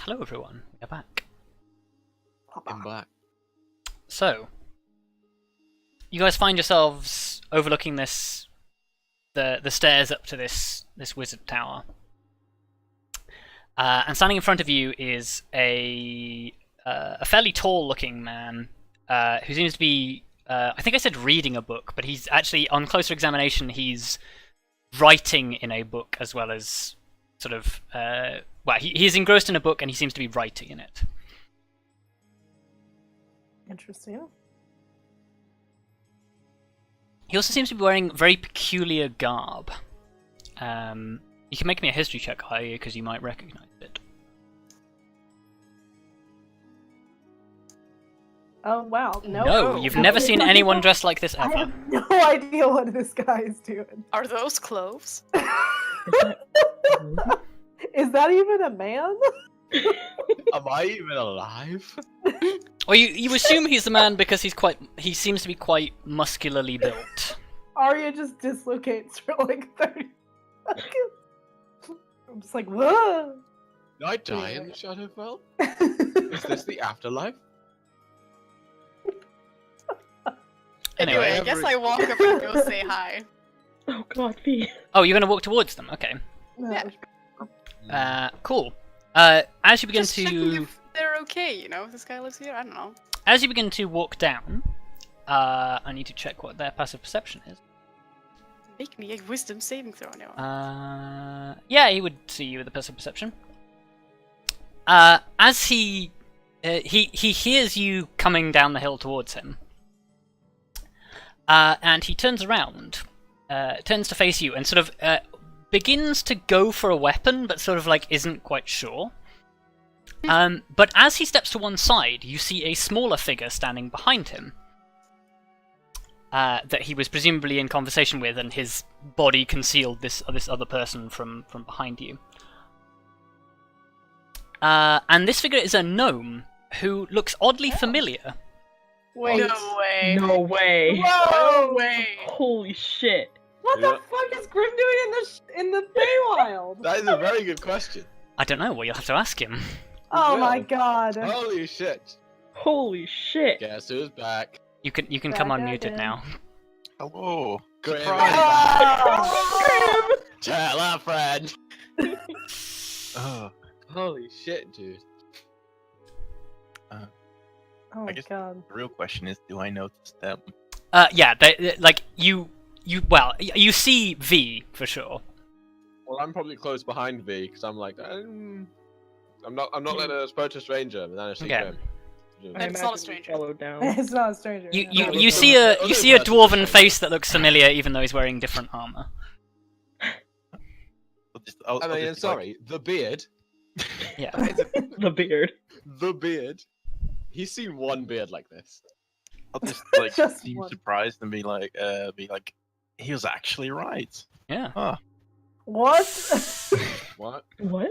Hello everyone, we're back. In black. So, you guys find yourselves overlooking the stairs up to this wizard tower. And standing in front of you is a fairly tall-looking man who seems to be, I think I said reading a book, but he's actually, on closer examination, he's writing in a book as well as sort of, well, he's engrossed in a book and he seems to be writing in it. Interesting. He also seems to be wearing very peculiar garb. You can make me a history check, Arya, because you might recognize it. Oh wow, No, you've never seen anyone dressed like this I ever. have no idea what this guy is doing. Are those cloves? Is that even a man? Am I even alive? Well, you assume he's the man because he seems to be quite muscularly built. Arya just dislocates for like 30 seconds. I'm just like, whoa! Did I die in the Shadowfell? Is this the afterlife? Anyway, I guess I walk up and go say hi. Oh god, V. oh, you're gonna walk towards them. Okay. Yeah. Cool. As you begin Just checking to if they're okay, you know, if this guy lives here, I don't know. as you begin to walk down, I need to check what their passive perception is. Make me a wisdom saving throw now. Yeah, he would see you with a passive perception. As he hears you coming down the hill towards him, and he turns around, turns to face you, and sort of begins to go for a weapon, but sort of like isn't quite sure. But as he steps to one side, you see a smaller figure standing behind him. That he was presumably in conversation with, and his body concealed this other person from behind you. And this figure is a gnome who looks oddly familiar. Wait. No way. No way. Whoa! No way. Holy shit. What the fuck is Grim doing in the Feywild? That is a very good question. I don't know. Well, you'll have to ask him. Oh my Well. god. Holy shit. Holy shit. Guess who's back? You can come Back unmuted again. now. Hello. Grim. Oh! Tell a friend. Oh, Holy shit, dude. Oh my I guess- god. the real question is, do I notice them? Yeah, like you see V for sure. Well, I'm probably close behind V because I'm like, I'm not letting a spot a stranger, but then I see Okay. him. And it's not a stranger. Followed down. It's not a stranger. You no. see a dwarven face that looks familiar, even though he's wearing different armor. I'll I mean, just, sorry, the beard. Yeah. The beard. The beard. He's seen one beard like this. I'll just like Just seem one. surprised and be like, he was actually right. Yeah. Huh. What? What? What?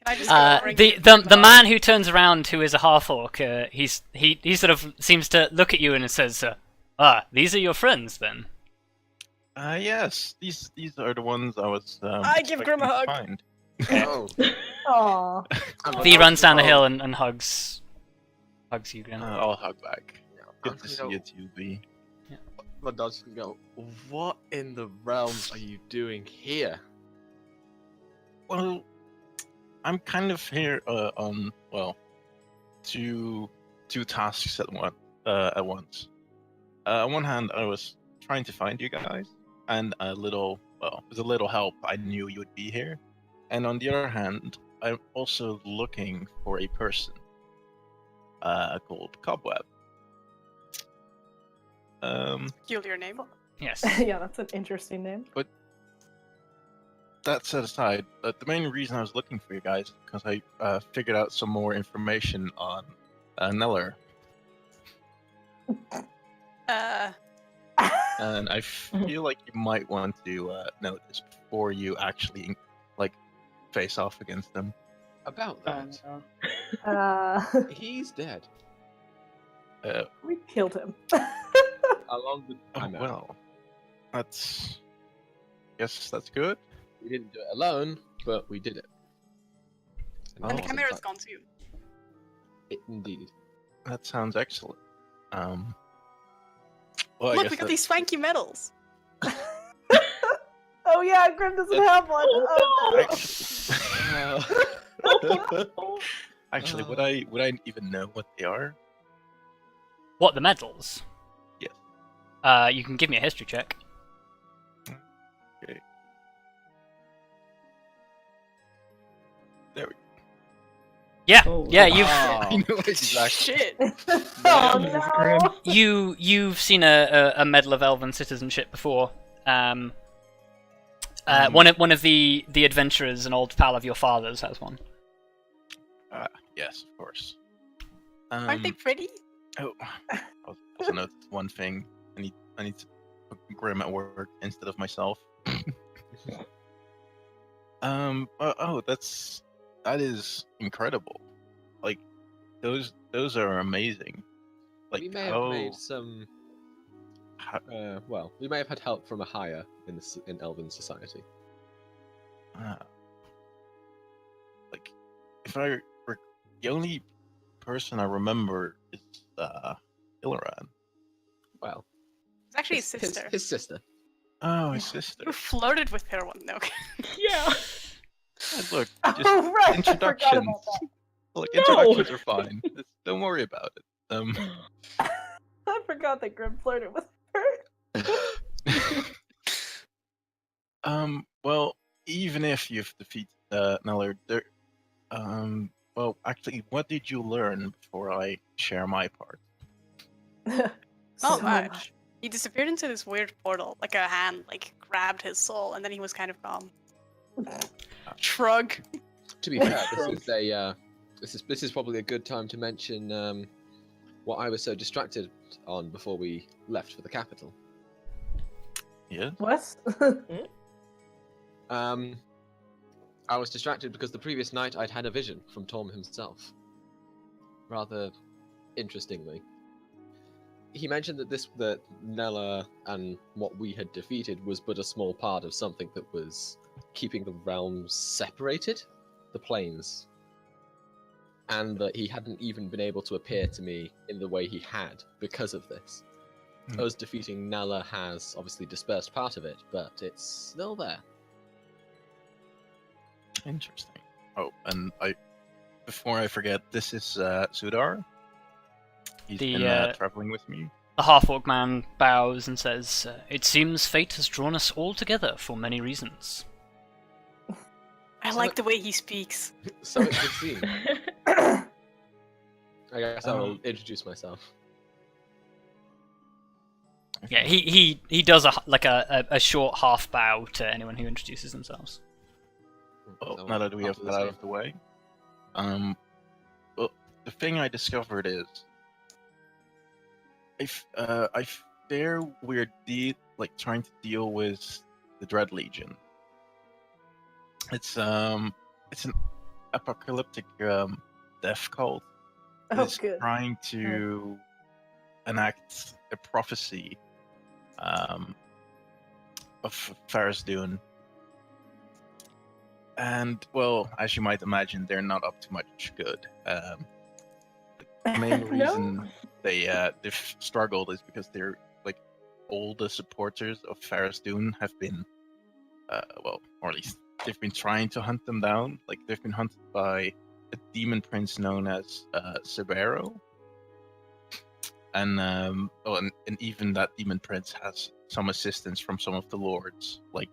Can I just go bring The man who turns around, who is a half orc, he sort of seems to look at you and says, these are your friends then. Yes, these are the ones I was. I give Grim a expecting to hug. find. Oh. Aw. V runs down the hill and hugs you again. I'll hug back. Good to You see know, you too, V. my dog's gonna go, what in the realms are you doing here? Well, I'm kind of here on two tasks at once. On one hand, I was trying to find you guys, and with a little help, I knew you would be here. And on the other hand, I'm also looking for a person called Cobweb. Peculiar name. Yes. Yeah, that's an interesting name. That set aside, the main reason I was looking for you guys is because I figured out some more information on Neller, and I feel like you might want to know this before you actually face off against them. About that, he's dead. We killed him. Along with Oh, I know. well, guess that's good. We didn't do it alone, but we did it. Oh. And the Yes, in chimera's fact, gone too. Indeed. That sounds excellent. Well, I Look, guess we got that- these swanky medals. Oh yeah, Grim doesn't have one. Oh, no. Actually, would I even know what they are? What, the medals? Yes. You can give me a history check. Okay. There we go. Yeah, Oh, yeah, wow. I know exactly. Shit. Oh Jesus, Grim. you've seen a medal of elven citizenship before. One of the adventurers, an old pal of your father's, has one. Yes, of course. Aren't they pretty? Oh, I also noticed one thing. I need to put Grim at work instead of myself. That is incredible. Like, those are amazing. Like, We may have made some. Well, we may have had help from a hire in Elven society. Like, the only person I remember is Ilaran. Well, It's actually his sister. His sister. Oh, his sister. Who flirted with her one. No. Yeah. Look, just Oh, right. I forgot introductions. about that. Look, No! introductions are fine. Don't worry about it. I forgot that Grim flirted with her. Well, even if you've defeated Neller, well, actually, what did you learn before I share my part? Not much. He disappeared into this weird portal, like a hand grabbed his soul, and then he was kind of gone. Shrug. To be fair, this is probably a good time to mention what I was so distracted on before we left for the capital. Yeah. What? I was distracted because the previous night I'd had a vision from Torm himself. Rather interestingly. He mentioned that Nella and what we had defeated was but a small part of something that was keeping the realms separated, the planes. And that he hadn't even been able to appear to me in the way he had because of this. Us defeating Nella has obviously dispersed part of it, but it's still there. Interesting. Oh, and before I forget, this is Sudar. He's The, been traveling with me. The half-orc man bows and says, "It seems fate has drawn us all together for many reasons." I like the way he speaks. So it would seem. I guess I will introduce myself. Yeah, he does a short half bow to anyone who introduces themselves. Well, now that we have that out of the way, well, the thing I discovered is, I fare weird trying to deal with the Dread Legion. It's an apocalyptic death cult. Oh, It's good. trying to enact a prophecy of Ferrous Dune. And, well, as you might imagine, they're not up to much good. The main No? reason they've struggled is because they're, all the supporters of Ferrous Dune have been, well, or at least they've been trying to hunt them down. They've been hunted by a demon prince known as Sabero. And even that demon prince has some assistance from some of the lords, like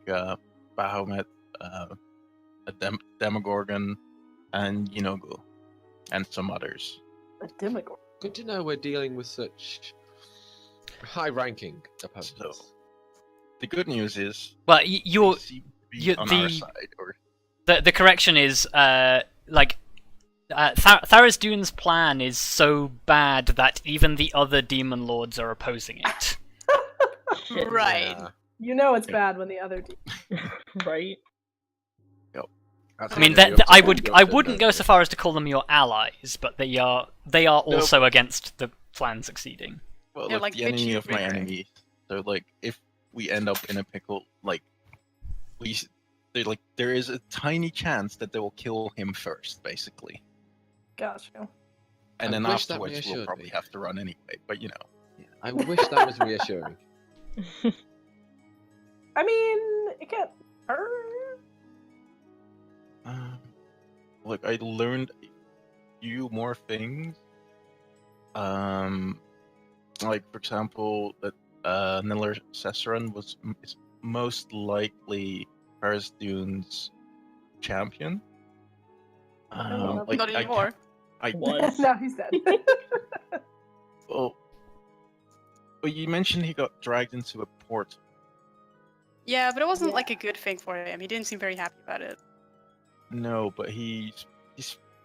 Bahamut, a Demogorgon, and Yinogu, and some others. A demigorgon. Good to know we're dealing with such high-ranking opponents. So, the good news is, Well, they seem to be on our the side. Or the correction is Thara's Dune's plan is so bad that even the other demon lords are opposing it. Shit. Right. Yeah. You know it's Yeah. bad when the other Right? That's I mean, what you're up to- I you're up to wouldn't go now. so far as to call them your allies, but they are also against the plan succeeding. well, They're look, like the enemy bitchy of my bickering. enemy. So, if we end up in a pickle, we there is a tiny chance that they will kill him first, basically, Gotcha. and I then wish that afterwards we'll reassured probably me. have to run anyway. But you know, I wish that was reassuring. I mean, it can't hurt. look, I learned a few more things. Like for example, that Niller Cesseron is most likely Ferrous Dune's champion. well, Not anymore. Was. Now he's dead. Well, you mentioned he got dragged into a port. Yeah, but it wasn't Yeah. like a good thing for him. He didn't seem very happy about it. No, but he's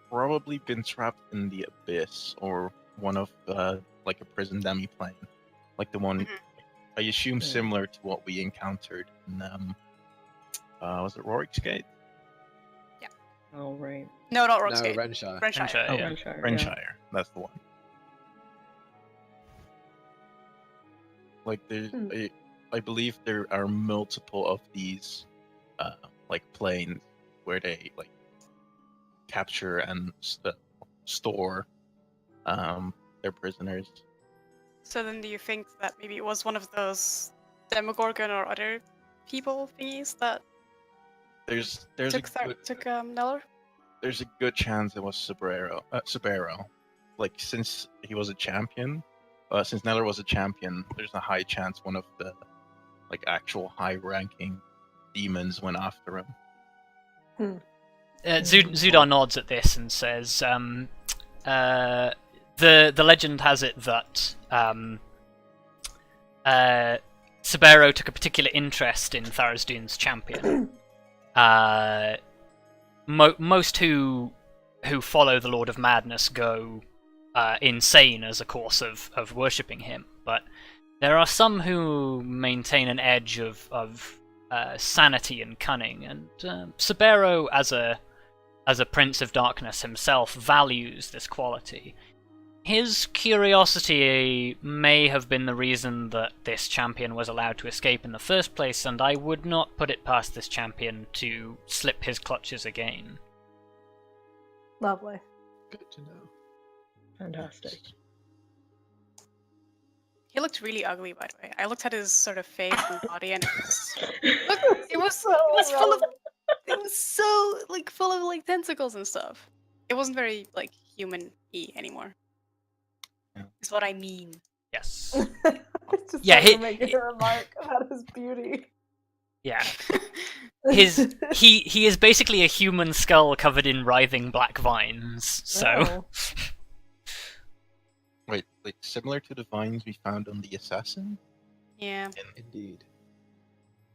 probably been trapped in the abyss or one of like a prison demi-plane, like the one I assume similar to what we encountered in was it Rorik's Gate? Oh, right. No, not No, Roxgate. Renshire. Renshire. Oh, yeah. Renshire, Renshire, that's the one. Like I believe there are multiple of these like planes where they like capture and store their prisoners. So then do you think that maybe it was one of those Demogorgon or other people thingies that There's took Neller? there's a good chance it was Sabero. Like since he was a champion, since Neller was a champion, there's a high chance one of the like actual high-ranking demons went after him. Zudar nods at this and says, the legend has it that Sabero took a particular interest in Tharizdun's champion. Most who follow the Lord of Madness go insane as a course of worshipping him, but there are some who maintain an edge of sanity and cunning, and Sabero, as a prince of darkness himself, values this quality. His curiosity may have been the reason that this champion was allowed to escape in the first place, and I would not put it past this champion to slip his clutches again. Lovely. Good to know. Fantastic. He looked really ugly, by the way. I looked at his sort of face and body, and it was so full of relevant. it was so like full of like tentacles and stuff. It wasn't very like human-y anymore. Yeah. Is what I mean. Yes. Just Yeah, yeah, making a remark about his beauty. Yeah. He is basically a human skull covered in writhing black vines. So Oh. Wait, like similar to the vines we found on the assassin? Yeah. Indeed.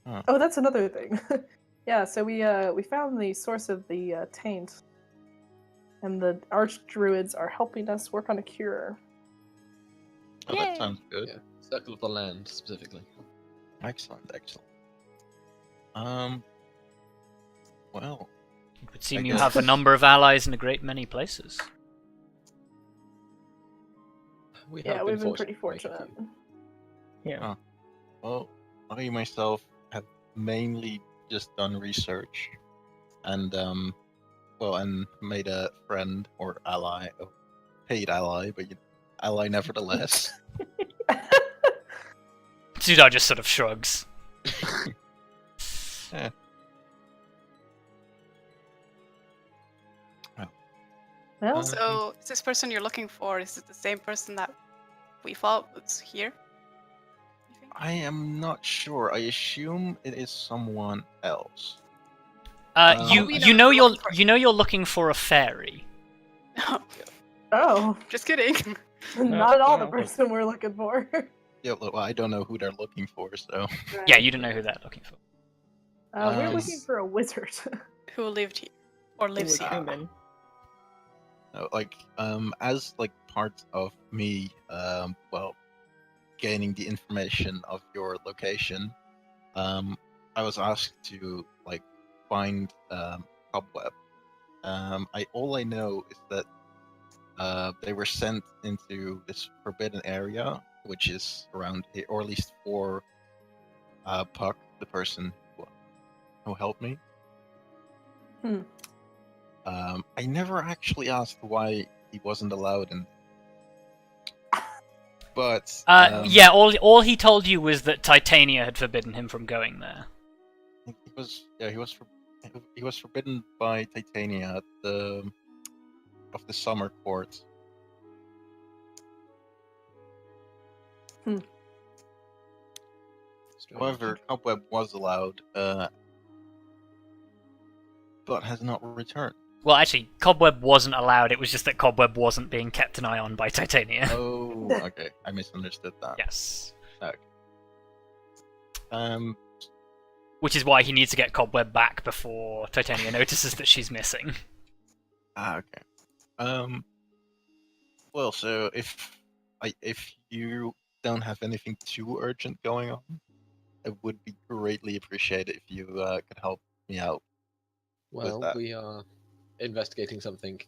Oh, that's another thing. Yeah, so we found the source of the taint, and the archdruids are helping us work on a cure. Oh, Yay. that sounds good. Yeah. Circle of the Land, specifically. Excellent. Well, it would seem I you guess- have a number of allies in a great many places. We Yeah, have we've been fortunate pretty to make a fortunate. few. Yeah. well, I myself have mainly just done research, and and made a friend or ally, a paid ally, but ally nevertheless. Zudar just sort of shrugs. Yeah. Well, So is this person you're looking for? Is it the same person that we thought was here? You think? I am not sure. I assume it is someone else. You We you know know who we're you're looking for. you know you're looking for a fairy. oh, Just kidding. not at all the no. person we're looking for. Yeah, well, I don't know who they're looking for, so Yeah, you don't know who they're looking for. We're Um, looking for a wizard. Who lived here or Who lives was here? human. as like part of me, gaining the information of your location, I was asked to like find Cobweb. All I know is that they were sent into this forbidden area, which is around here, or at least for Puck, the person who helped me. I never actually asked why he wasn't allowed in. But yeah, all he told you was that Titania had forbidden him from going there. He was forbidden by Titania at the summer court. However, Cobweb was allowed, but has not returned. Well, actually, Cobweb wasn't allowed. It was just that Cobweb wasn't being kept an eye on by Titania. Oh, okay. I misunderstood that. Yes. Okay. Which is why he needs to get Cobweb back before Titania notices that she's missing. Okay. Well, so if you don't have anything too urgent going on, it would be greatly appreciated if you could help me out. Well, we are investigating something.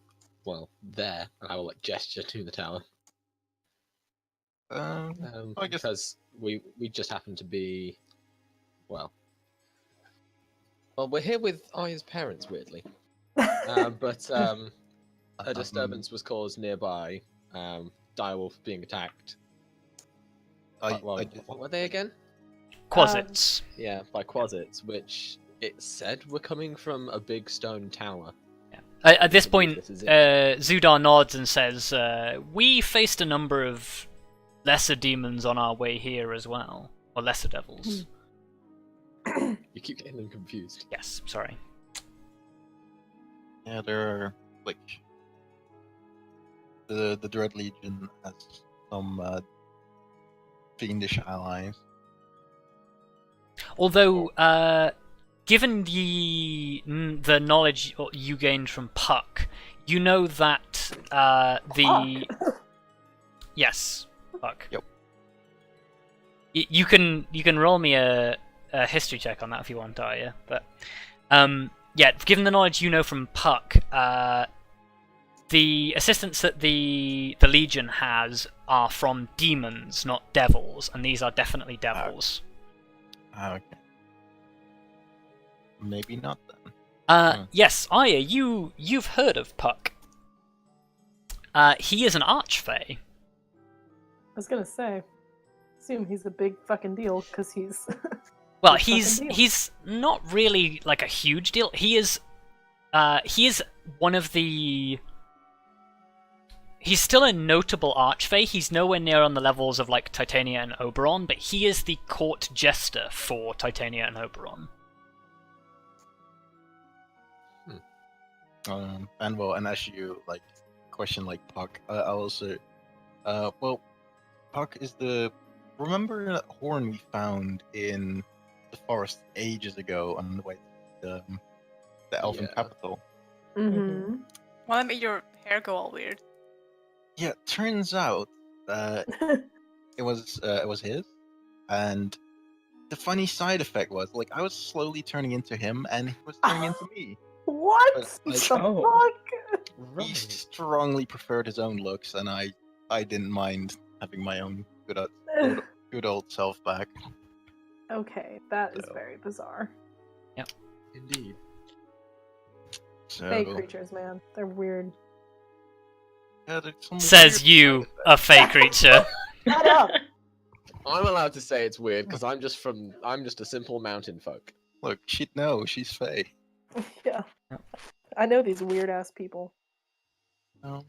Well, there, and I will gesture to the tower. I guess Because we just happen to be, well, we're here with Arya's parents, weirdly. But a disturbance was caused nearby. Direwolf being attacked. What were they again? Quasits. Yeah, by Quasits, which it said were coming from a big stone tower. At this I point, believe this is it. Zudar nods and says, we faced a number of lesser demons on our way here as well. Or lesser devils. You keep getting them confused. Yes, sorry. Yeah, there are, like, the Dread Legion has some fiendish allies. Although, given the knowledge you gained from Puck, you know that the... Yes, Puck. Yep. You can roll me a history check on that if you want, Arya. But yeah, given the knowledge you know from Puck, the assistants that the Legion has are from demons, not devils, and these are definitely devils. Okay. Maybe not then. Yes, Arya, you've heard of Puck. He is an archfey. I was gonna say, assume he's a big fucking deal because he's. Well, big he's fucking deal. he's not really like a huge deal. He is one of the. He's still a notable archfey. He's nowhere near on the levels of like Titania and Oberon, but he is the court jester for Titania and Oberon. And as you like question like Puck, I'll also, well, Puck is remember that horn we found in the forest ages ago on the way to the Elven capital? Mm-hmm. Well, that made your hair go all weird. Yeah, turns out that it was his, and the funny side effect was like I was slowly turning into him, and he was turning into me. What But, the like, fuck? He strongly preferred his own looks, and I didn't mind having my own good old self back. Okay, that is So. very bizarre. Indeed. So, Fey creatures, man, they're weird. yeah, there's some Says weird you, side a fey creature. Shut up! I'm allowed to say it's weird because I'm just a simple mountain folk. Look, she'd know. She's Fae. Yeah, I know these weird ass people. No.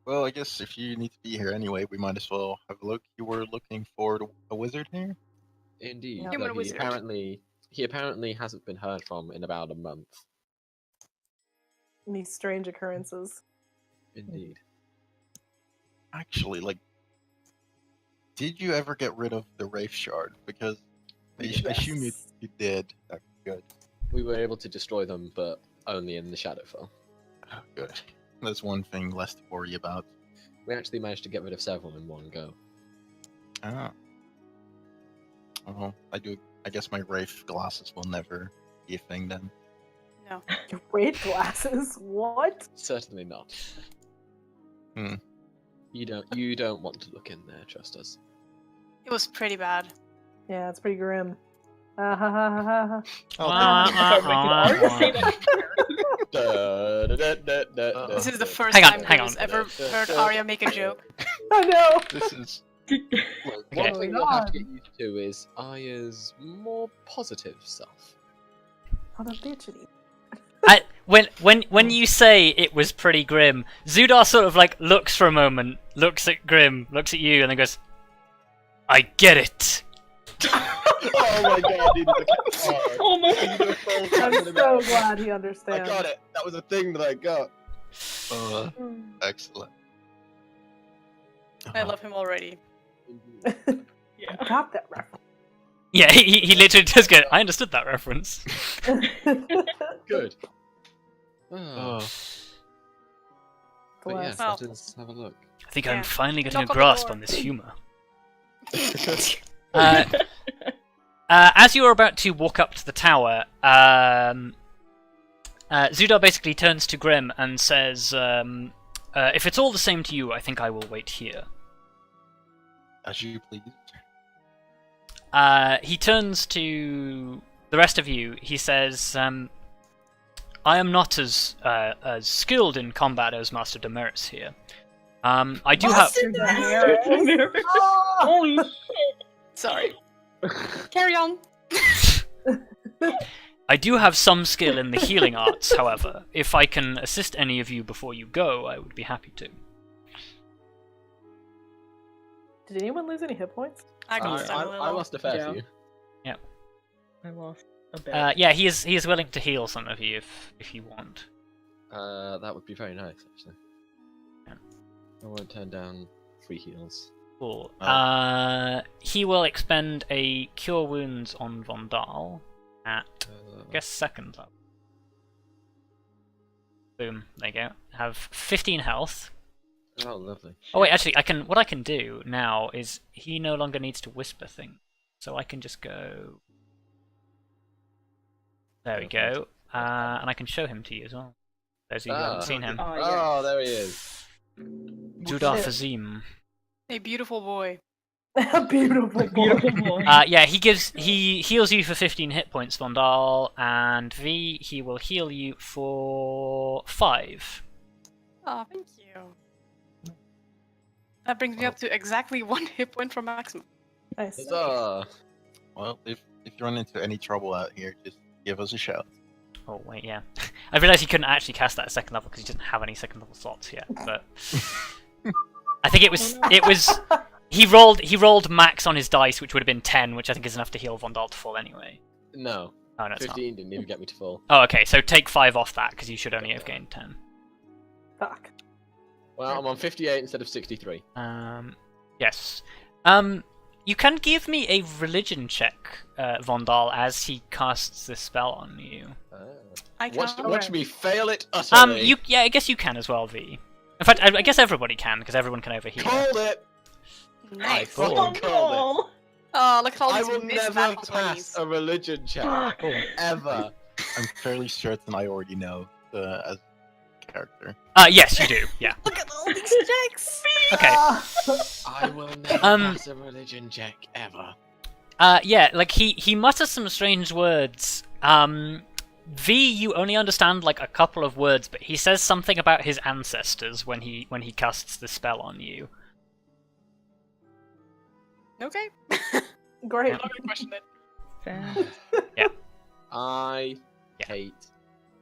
Well, I guess if you need to be here anyway, we might as well have a look. You were looking for a wizard here? Indeed. Yeah. Though Human wizard. He apparently hasn't been heard from in about a month. These strange occurrences. Indeed. Actually, like, did you ever get rid of the Wraith Shard? Because I assume you did. Good. We were able to destroy them, but only in the Shadowfell. Oh, good. That's one thing less to worry about. We actually managed to get rid of several in one go. Ah. Oh, I guess my Wraith glasses will never be a thing then. No. Your raid glasses? What? Certainly not. Hmm. You don't want to look in there, trust us. It was pretty bad. Yeah, it's pretty grim. Ha ha ha ha ha. Arya say that. This is the first Hang on, time hang I've on. ever heard Arya make a joke. I know. This is One Okay. thing you'll have to get used to is Arya's more positive self. What a bitchity. When you say it was pretty grim, Zudar sort of like looks for a moment, looks at Grim, looks at you, and then goes, "I get it." Oh my god, dude, Oh my I'm so glad he I understands. got it. That was a thing that I got. excellent. I love him already. Yeah. I got that reference. Yeah, he literally does go, "I understood that reference." Good. Oh, But yeah, Bless. let us have a look. I think Yeah. I'm finally getting Knock a on the grasp door. on this humor. As you are about to walk up to the tower, Zudar basically turns to Grim and says, "If it's all the same to you, I think I will wait here." as you please. He turns to the rest of you. He says, "I am not as skilled in combat as Master Daemaris here. I do have." Holy shit! Sorry. Carry on. I do have some skill in the healing arts, however. If I can assist any of you before you go, I would be happy to. Did anyone lose any hit points? I got I stuck a little. lost a fair Yeah. few. I lost a bit. Yeah, he is willing to heal some of you if you want. That would be very nice, actually. Yeah. I won't turn down free heals. Cool. Oh. He will expend a Cure Wounds on Vondal at, I guess, second level. Boom, there you go. Have 15 health. Oh, lovely. Oh wait, actually, what I can do now is he no longer needs to whisper things, so I can just go. There we go, and I can show him to you as well. Those of you who haven't seen him. Oh, Oh, there he is. Judar shit. Fazim. A beautiful boy. Beautiful. Beautiful boy. Yeah, he heals you for 15 hit points, Vondal, and V, he will heal you for 5. Oh, thank you. That brings me up to exactly 1 hit point from maximum. Nice. Huzzah! Well, if you run into any trouble out here, just give us a shout. Oh wait, yeah. I realised he couldn't actually cast that at second level because he doesn't have any second level slots yet. But I think it was he rolled max on his dice, which would have been 10, which I think is enough to heal Vondal to full anyway. No, Oh no, it's not. 15 didn't even get me to full. Oh, okay. So take 5 off that because you should only have gained 10. Fuck. Well, I'm on 58 instead of 63. Yes. You can give me a religion check, Vondal, as he casts this spell on you. I Watch, can't. watch me fail it utterly. Yeah, I guess you can as well, V. In fact, I guess everybody can because everyone can overheal. Called it! I Nice. fucking Oh, called it. Oh, look at all I these will missed never natural pass 20s. a religion check. Fuck. Ever. I'm fairly certain I already know as a character. Yes, you do. Yeah. Look at all these checks. Okay. I will never pass a religion check ever. Yeah, like he mutters some strange words. V, you only understand like a couple of words, but he says something about his ancestors when he casts the spell on you. Okay. Great. I'm not gonna question it. Sad. I Yeah. hate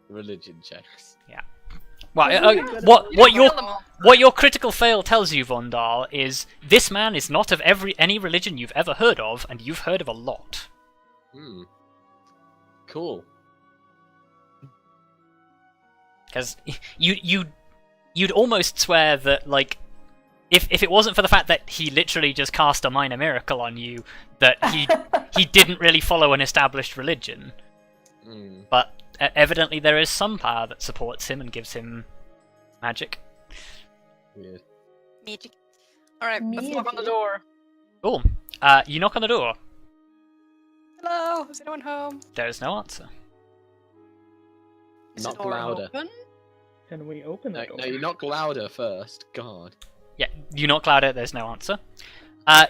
religion checks. Well, What Kill them all. what your critical fail tells you, Vondal, is this man is not of any religion you've ever heard of, and you've heard of a lot. Hmm. Cool. Because you'd almost swear that like if it wasn't for the fact that he literally just cast a minor miracle on you, that he didn't really follow an established religion. Hmm. But evidently there is some power that supports him and gives him magic. Weird. Magic. Alright, let's knock on the Magic. door. Cool. You knock on the door. Hello, is anyone home? There is no answer. Is Knock the door louder. open? Can we open the No, door? no, you knock louder first. God. Yeah, you knock louder, there's no answer.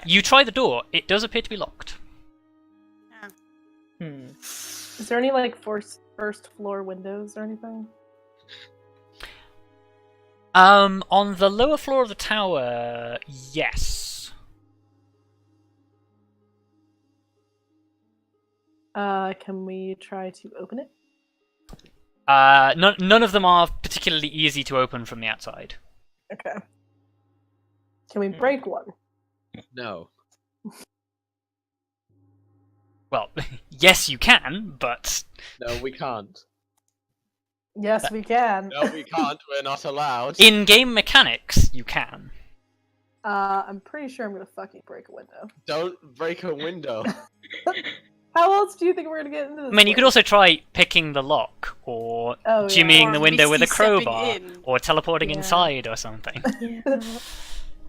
You try the door, it does appear to be locked. Is there any like first floor windows or anything? On the lower floor of the tower, yes. Can we try to open it? None of them are particularly easy to open from the outside. Okay. Can we break one? No. Well, yes, you can, but No, we can't. Yes, we can. No, we can't. We're not allowed. in-game mechanics, you can. I'm pretty sure I'm gonna fucking break a window. Don't break a window. How else do you think we're gonna get into this? I mean, you could place? also try picking the lock, or Oh, yeah. jimmying Or the window with a misty stepping crowbar, in. or teleporting Yeah. inside or something. Yeah. I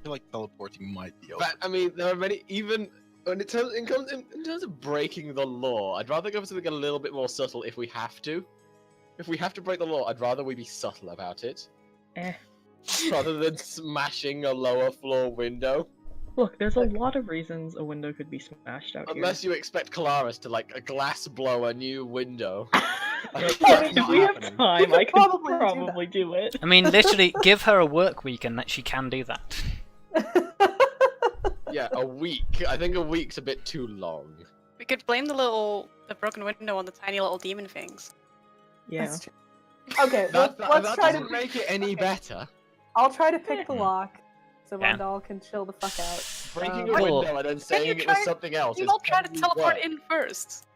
feel like teleporting might be okay. But, I mean, there are many. Even when in terms of breaking the law, I'd rather go for something a little bit more subtle if we have to. If we have to break the law, I'd rather we be subtle about it, Eh. rather than smashing a lower floor window. Look, there's a lot of reasons a window could be smashed out Unless you expect Kelariis to like a glass blow a new window. here. That's I mean, if not we have happening. time, We I could could probably probably do do it. I mean, literally, give her a work week and that she can do that. Yeah, a week. I think a week's a bit too long. We could blame the broken window on the tiny little demon things. Yeah. That's true. Okay, let's That try doesn't to. make it any better. I'll try to pick the lock, so Yeah. Vondal can chill the fuck out. Breaking Um, a Cool. window and then saying it was something else. You is all try to probably teleport worse. in first.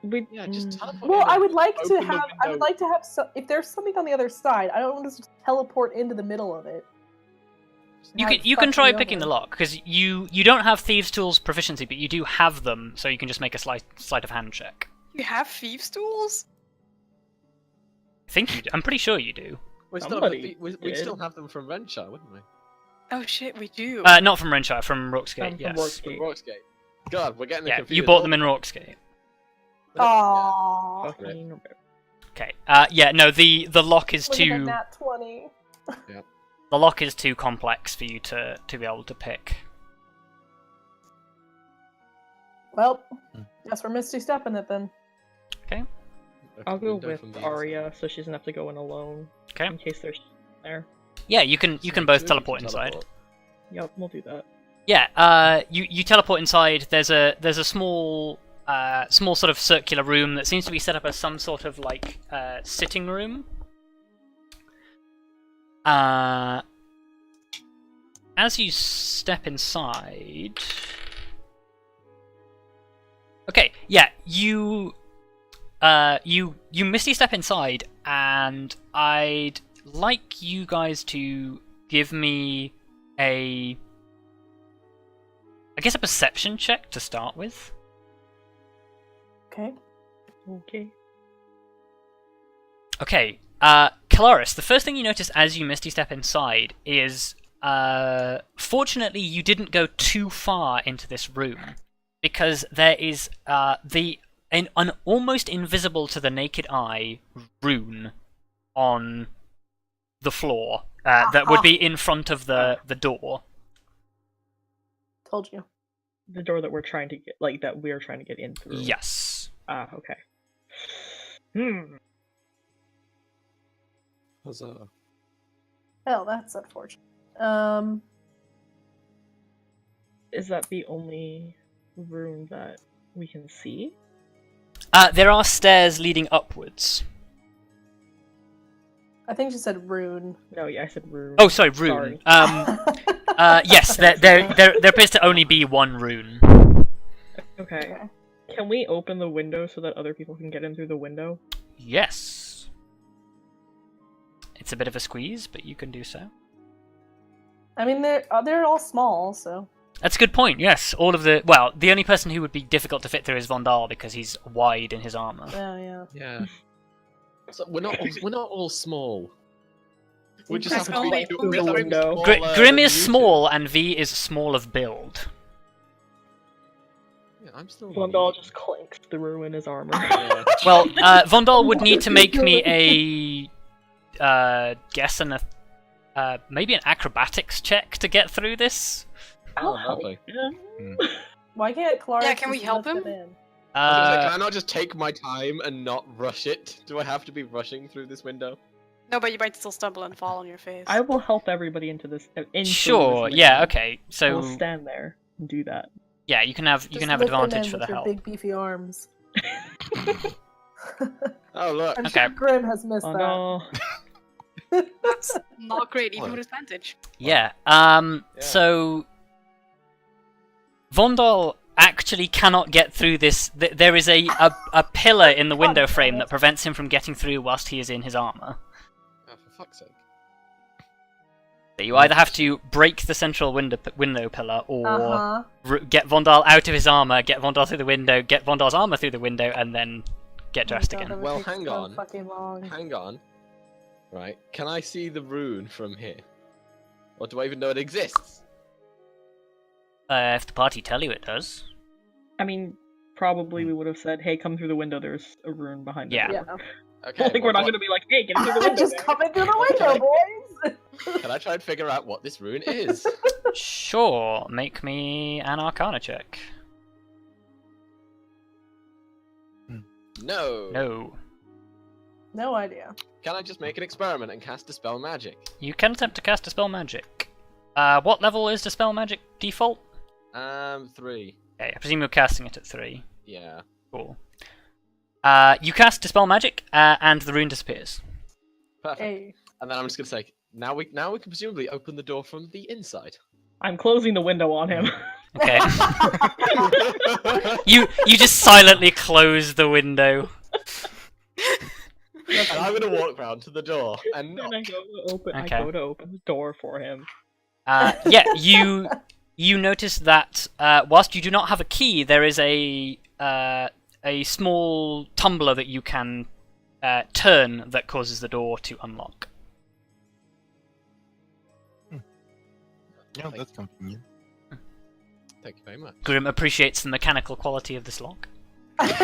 We, Yeah, just teleport. Well, in I and would like to open the have. I would window. like to have. If there's something on the other side, I don't want to just teleport into the middle of it. You can try picking the lock, because you don't have Thieves' Tools proficiency, but you do have them, so you can just make a sleight of hand check. You have thieves' tools? I think you do. I'm pretty sure you do. We'd Somebody we'd did. still have them from Renshire, wouldn't we? Oh shit, we do. Not from Renshire, from Rorksgate, from yes. From Rorksgate. Roxgate. God, we're getting Yeah, confused. you bought them in Rorksgate. Aww. Fucking Okay. Yeah, no, the lock is Look at that too nat 20. the lock is too complex for you to be able to pick. Well, guess we're Misty stepping it then. Okay. I'll go Window with from the Arya, so she doesn't have to go in alone. Okay. In case there's there. Yeah, you can both teleport inside. Yep, we'll do that. Yeah, you teleport inside. There's a small sort of circular room that seems to be set up as some sort of like sitting room. As you step inside, okay, yeah, you misty step inside, and I'd like you guys to give me a perception check to start with. Okay. Okay. Okay, Kelariis, the first thing you notice as you misty step inside is, fortunately you didn't go too far into this room, because there is an almost invisible to the naked eye rune on the floor that would be in front of the door. Told you. The door that we're trying to get, that we're trying to get in through. Yes. Ah, okay. Huzzah. Well, that's unfortunate. Is that the only room that we can see? There are stairs leading upwards. I think she said rune. No, yeah, I said room. Oh, sorry, rune. Yes, there appears to only be one rune. Okay. Okay. Can we open the window so that other people can get in through the window? Yes. It's a bit of a squeeze, but you can do so. I mean, they're all small, so. That's a good point, yes. The only person who would be difficult to fit through is Vondal because he's wide in his armor. Oh, yeah. Yeah. So we're not all small. We just That's happen to be only we're the window. smaller Grim than is you two. small and V is small of build. Yeah, I'm still. Vondal just clinks through in his armor. Yeah. Well, Vondal would need to make me a guess and maybe an acrobatics check to get through this. Oh, lovely. Yeah. Why can't Kelariis Yeah, can we just help let him? them in? I was gonna say, can I not just take my time and not rush it? Do I have to be rushing through this window? No, but you might still stumble and fall on your face. I will help everybody into this. Sure. Yeah. Okay. I So will stand there and do that. yeah, you can have Just advantage lift for him in the with your help. big beefy arms. Oh look. I'm Okay. sure Grim has missed Oh that. no. That's not great, even with advantage. Yeah. Yeah. So Vondal actually cannot get through this. There is a pillar in the window frame that prevents him from getting through whilst he is in his armor. Oh, for fuck's sake. So you either have to break the central window pillar, or Uh-huh. get Vondal out of his armor, get Vondal through the window, get Vondal's armor through the window, and then get dressed Oh my God, again. that would Well, take hang so on. fucking long. Hang on. Right. Can I see the rune from here? Or do I even know it exists? If the party tell you it does. I mean, probably we would have said, "Hey, come through the window. There's a rune behind the Yeah. door." Yeah. Okay. I think we're not what- going to be like, "Hey, get through the window." Just man." coming through the window, boys! Can I try and figure out what this rune is? Sure, make me an Arcana check. No. No. No idea. Can I just make an experiment and cast Dispel Magic? You can attempt to cast Dispel Magic. What level is Dispel Magic default? 3. Okay, I presume you're casting it at 3. Yeah. Cool. You cast Dispel Magic, and the rune disappears. Perfect. Hey. And then I'm just gonna say, now we can presumably open the door from the inside. I'm closing the window on him. Okay. you just silently close the window. And I'm gonna walk round to the door and knock. And I go to open. Okay. I go to open the door for him. Yeah, you notice that whilst you do not have a key, there is a small tumbler that you can turn that causes the door to unlock. Yeah, that's convenient. Thank you very much. Grim appreciates the mechanical quality of this lock. That's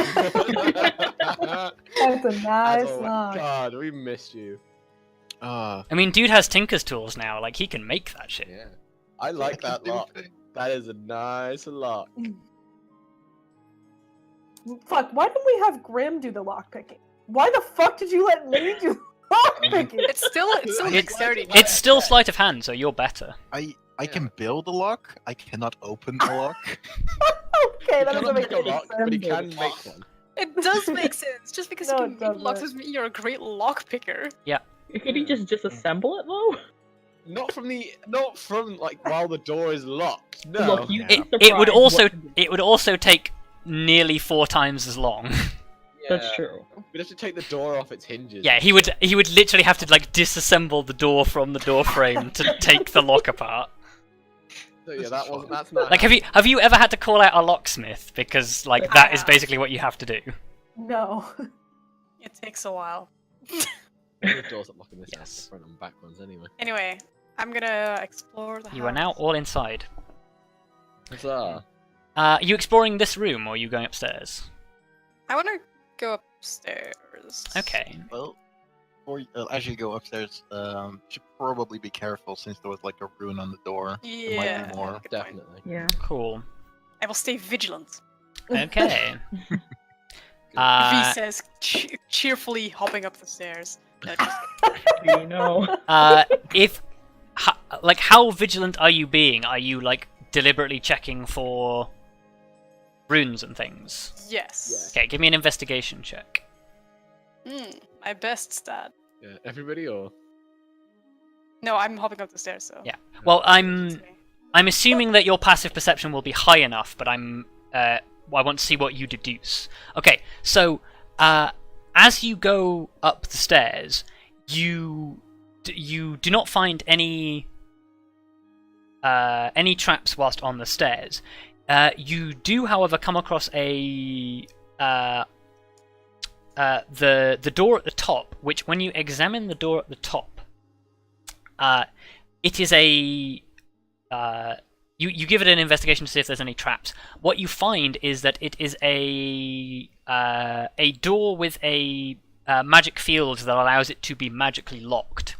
a nice Oh my lock. God, we missed you. I mean, dude has Tinker's tools now. Like, he can make that shit. Yeah. I like that lock. That is a nice lock. Fuck, why didn't we have Grim do the lockpicking? Why the fuck did you let me do lockpicking? It's still a dexterity. It's still sleight of hand, so you're better. I can build a lock. I cannot open a lock. Okay, He that doesn't cannot make make a any lock, sense. but he can make one. It does make sense. Just because No, you it can make doesn't. locks doesn't mean you're a great lock picker. Could he just disassemble it though? Not from like while the door is locked. No. Look, you Yeah. be It would surprised also what- it would also take nearly 4 times as long. That's Yeah. true. We'd have to take the door off its hinges. Yeah, he would literally have to like disassemble the door from the door frame to take the lock apart. So yeah, that's not. Like, have you ever had to call out a locksmith? Because like that is basically what you have to do. No. It takes a while. The doors that lock in this Yes. house, the front and back ones anyway. Anyway, I'm gonna explore the house. You are now all inside. Huzzah. Are you exploring this room, or are you going upstairs? I want to go upstairs. Okay. Well, as you go upstairs, should probably be careful since there was like a rune on the door. There might Yeah. be more. good point. Definitely. Yeah. Cool. I will stay vigilant. Okay. V says, cheerfully hopping up the stairs. No, just You know. How vigilant are you being? Are you like deliberately checking for runes and things? yes. Okay, give me an investigation check. My best stat. Yeah. Everybody or? No, I'm hopping up the stairs, so. Yeah. Well, I'm assuming that your passive perception will be high enough, but I want to see what you deduce. Okay, so as you go up the stairs, you do not find any traps whilst on the stairs. You do, however, come across the door at the top, which when you examine the door at the top, it is a you give it an investigation to see if there's any traps. What you find is that it is a door with a magic field that allows it to be magically locked.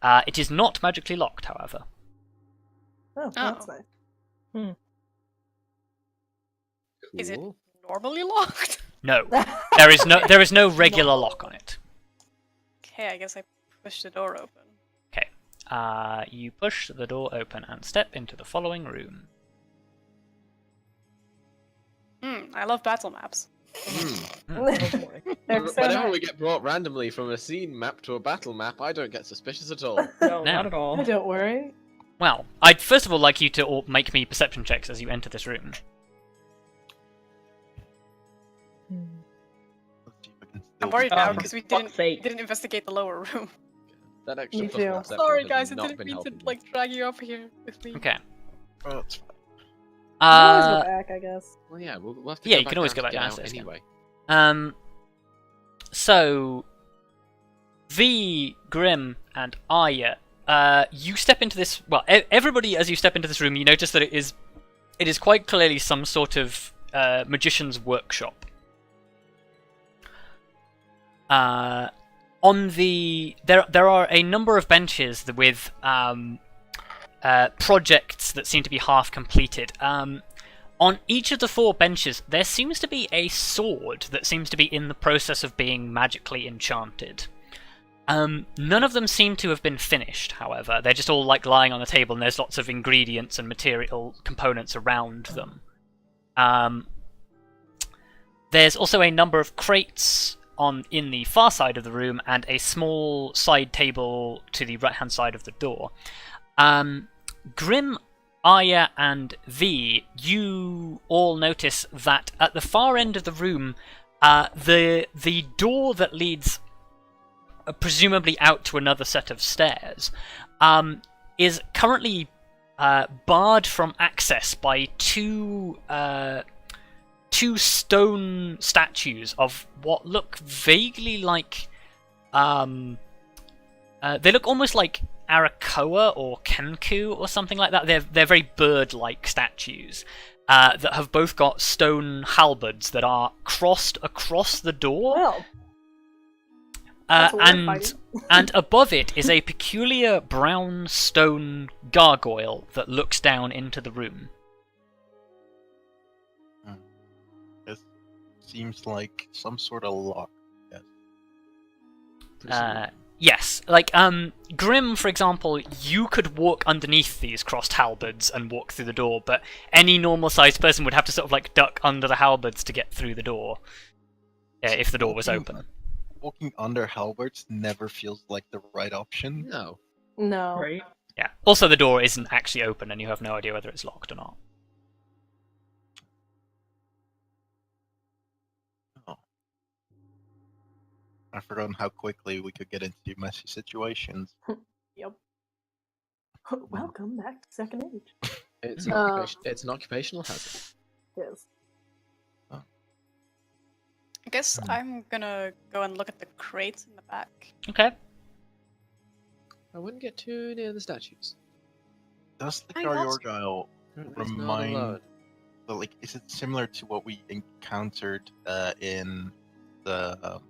It is not magically locked, however. Oh, that's nice. Is it Cool. normally locked? No, there is no regular lock on it. Okay, I guess I push the door open. Okay. You push the door open and step into the following room. I love battle maps. They're so Whenever nice. we get brought randomly from a scene map to a battle map, I don't get suspicious at all. No, No. not at all. Don't worry. Well, I'd first of all like you to all make me perception checks as you enter this room. I'm worried now because we fuck's sake. didn't investigate the lower room. That extra Me plus too. perception Sorry has guys, I not didn't been mean to helping me. like drag you up here with me. Okay. Well, it's fine. You can always go back, I guess. Well, yeah, we'll have to Yeah, go you back can always down go to back get out downstairs, yeah. anyway. So V, Grim, and Arya, you step into this. Well, everybody, as you step into this room, you notice that it is quite clearly some sort of magician's workshop. On the there are a number of benches with projects that seem to be half completed. On each of the 4 benches, there seems to be a sword that seems to be in the process of being magically enchanted. None of them seem to have been finished, however. They're just all like lying on the table, and there's lots of ingredients and material components around them. There's also a number of crates in the far side of the room, and a small side table to the right-hand side of the door. Grim, Arya, and V, you all notice that at the far end of the room, the door that leads presumably out to another set of stairs is currently barred from access by two stone statues of what look vaguely like they look almost like Arakoa or Kenku or something like that. They're very bird-like statues that have both got stone halberds that are crossed across the door. Well, that's what we're fighting. and above it is a peculiar brown stone gargoyle that looks down into the room. It seems like some sort of lock. Yes. Yes, like Grim, for example, you could walk underneath these crossed halberds and walk through the door, but any normal-sized person would have to sort of like duck under the halberds to get through the door if the door was open. Walking under halberds never feels like the right option. No. No. Right? Yeah. Also, the door isn't actually open, and you have no idea whether it's locked or not. I've forgotten how quickly we could get into messy situations. Yep. Welcome back to Second Age. It's an occupational hazard. Yes. I guess I'm gonna go and look at the crates in the back. Okay. I wouldn't get too near the statues. Does the I got you. gargoyle It's not remind? allowed. Well, like, is it similar to what we encountered in the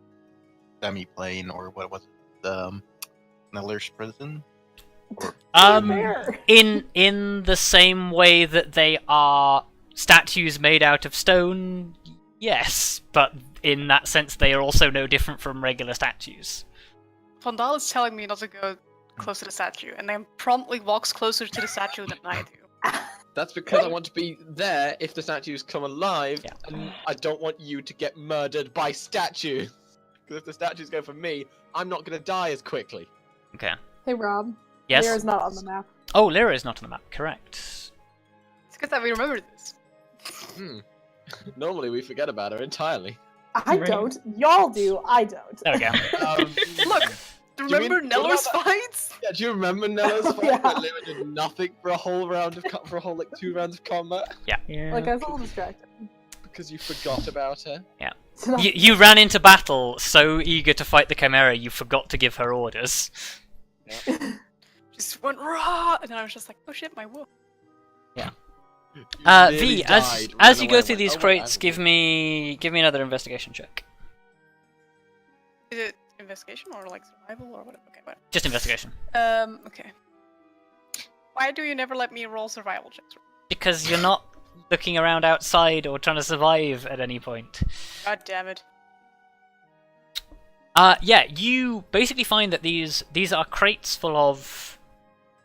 demi-plane, or what was it, the Neller's prison? Or, Fair. In the same way that they are statues made out of stone, yes, but in that sense they are also no different from regular statues. Vondal is telling me not to go close to the statue, and then promptly walks closer to the statue than I do. That's because I want to be there if the statues come alive, Yeah. and I don't want you to get murdered by statues. Because if the statues go for me, I'm not going to die as quickly. Okay. Hey, Rob. Yes. Lyra's not on the map. Oh, Lyra is not on the map. Correct. It's good that we remembered this. Normally we forget about her entirely. I Right. don't. Y'all do. I don't. There we go. Look, you remember mean- Neller's what about fights? Yeah, do you remember Nella's Oh, fight yeah. where Lyra did nothing for a whole round of for a whole like 2 rounds of combat Yeah. Like, I was a little distracted. because you forgot about her? It's not- You ran into battle so eager to fight the Chimera you forgot to give her orders. Just went raw, and then I was just like, oh shit, my wolf. You V, nearly as died, as ran you away go and through went, these "Oh, wait, crates, I'm- give me another investigation check. Is it investigation or like survival or whatever? Okay, whatever. Just investigation. Okay. Why do you never let me roll survival checks? Because you're not looking around outside or trying to survive at any point. God damn it. Yeah, you basically find that these are crates full of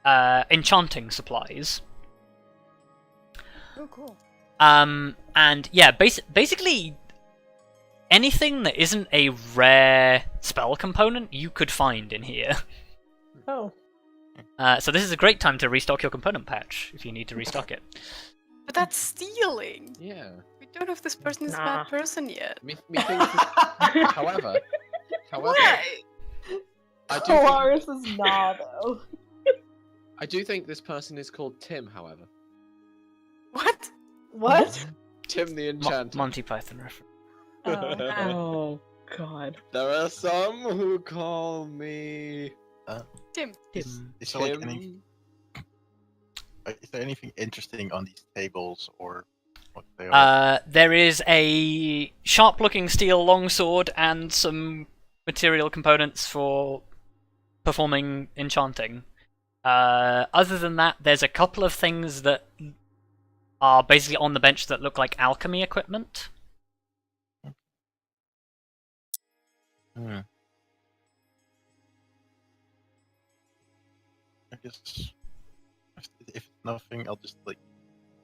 enchanting supplies. Oh, cool. And yeah, basically anything that isn't a rare spell component you could find in here. Oh. So this is a great time to restock your component patch if you need to restock it. But that's stealing. Yeah. We don't know if this person is a bad person yet. However, What? I do think, Kelariis is not, though. I do think this person is called Tim, however. What? What? Tim the Enchanter. Monty Python reference. Oh god. There are some who call me Tim. Is there like Tim. is there anything interesting on these tables or what they are? There is a sharp-looking steel longsword and some material components for performing enchanting. Other than that, there's a couple of things that are basically on the bench that look like alchemy equipment. Hmm. I guess if nothing, I'll just like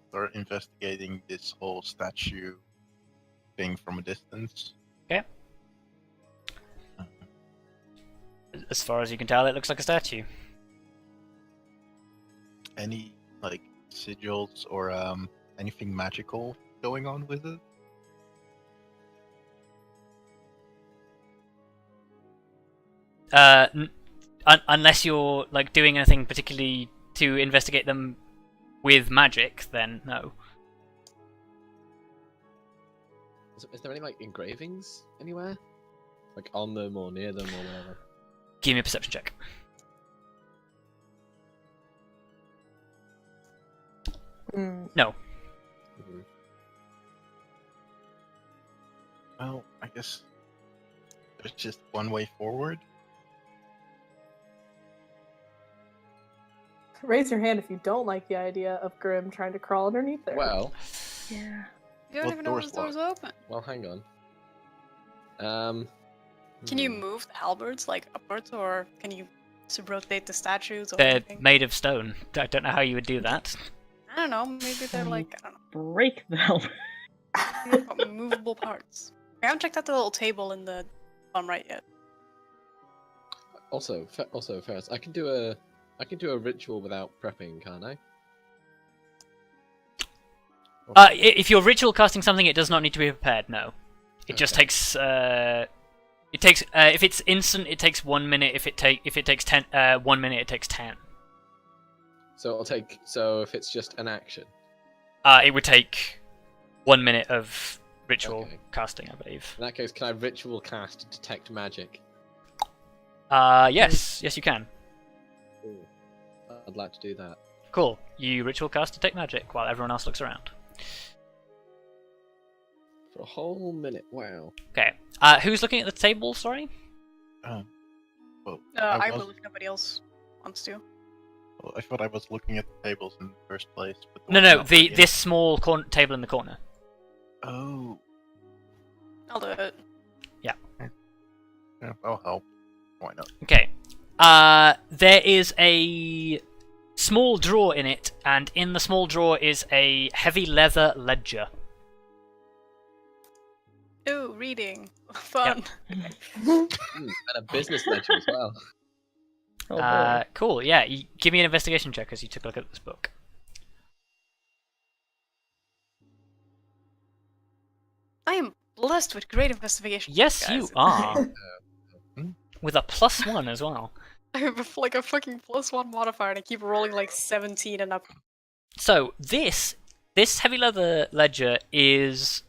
start investigating this whole statue thing from a distance. Okay. As far as you can tell, it looks like a statue. Any like sigils or anything magical going on with it? Unless you're like doing anything particularly to investigate them with magic, then no. Is there any like engravings anywhere? Like on them or near them or whatever? Give me a perception check. No. Mhm. Well, I guess there's just one way forward. Raise your hand if you don't like the idea of Grim trying to crawl underneath there. Well, Yeah. You don't What even know door's the door's open. well, hang on. Can you move the halberds like upwards, or can you rotate the statues or They're anything? made of stone. I don't know how you would do that. I don't know. Maybe they're like I don't Break the helmet. know, movable parts. I haven't checked out the little table in the bottom right yet. Also, Ferrous, I can do a ritual without prepping, can't I? If you're ritual casting something, it does not need to be prepared. No, it just Okay. takes. It takes. If it's instant, it takes 1 minute. If it takes 1 minute, it takes 10. So if it's just an action. It would take 1 minute of ritual Okay. casting, I believe. In that case, can I ritual cast detect magic? Yes, you can. Ooh. I'd like to do that. Cool. You ritual cast detect magic while everyone else looks around. For a whole minute. Wow. Okay. Who's looking at the table? Sorry. Well, I was- will if nobody else wants to. well, I thought I was looking at the tables in the first place. But No, one's no. not The looking. this small table in the corner. Oh, I'll do it. yeah, I'll help. Why not? Okay. There is a small drawer in it, and in the small drawer is a heavy leather ledger. Ooh, reading. Fun. And a business ledger as well. Oh boy. Cool. Yeah. Give me an investigation check as you took a look at this book. I am blessed with great investigation. Yes, guys. you are. With a +1 as well. I have like a fucking +1 modifier, and I keep rolling like 17 and up. So this heavy leather ledger is.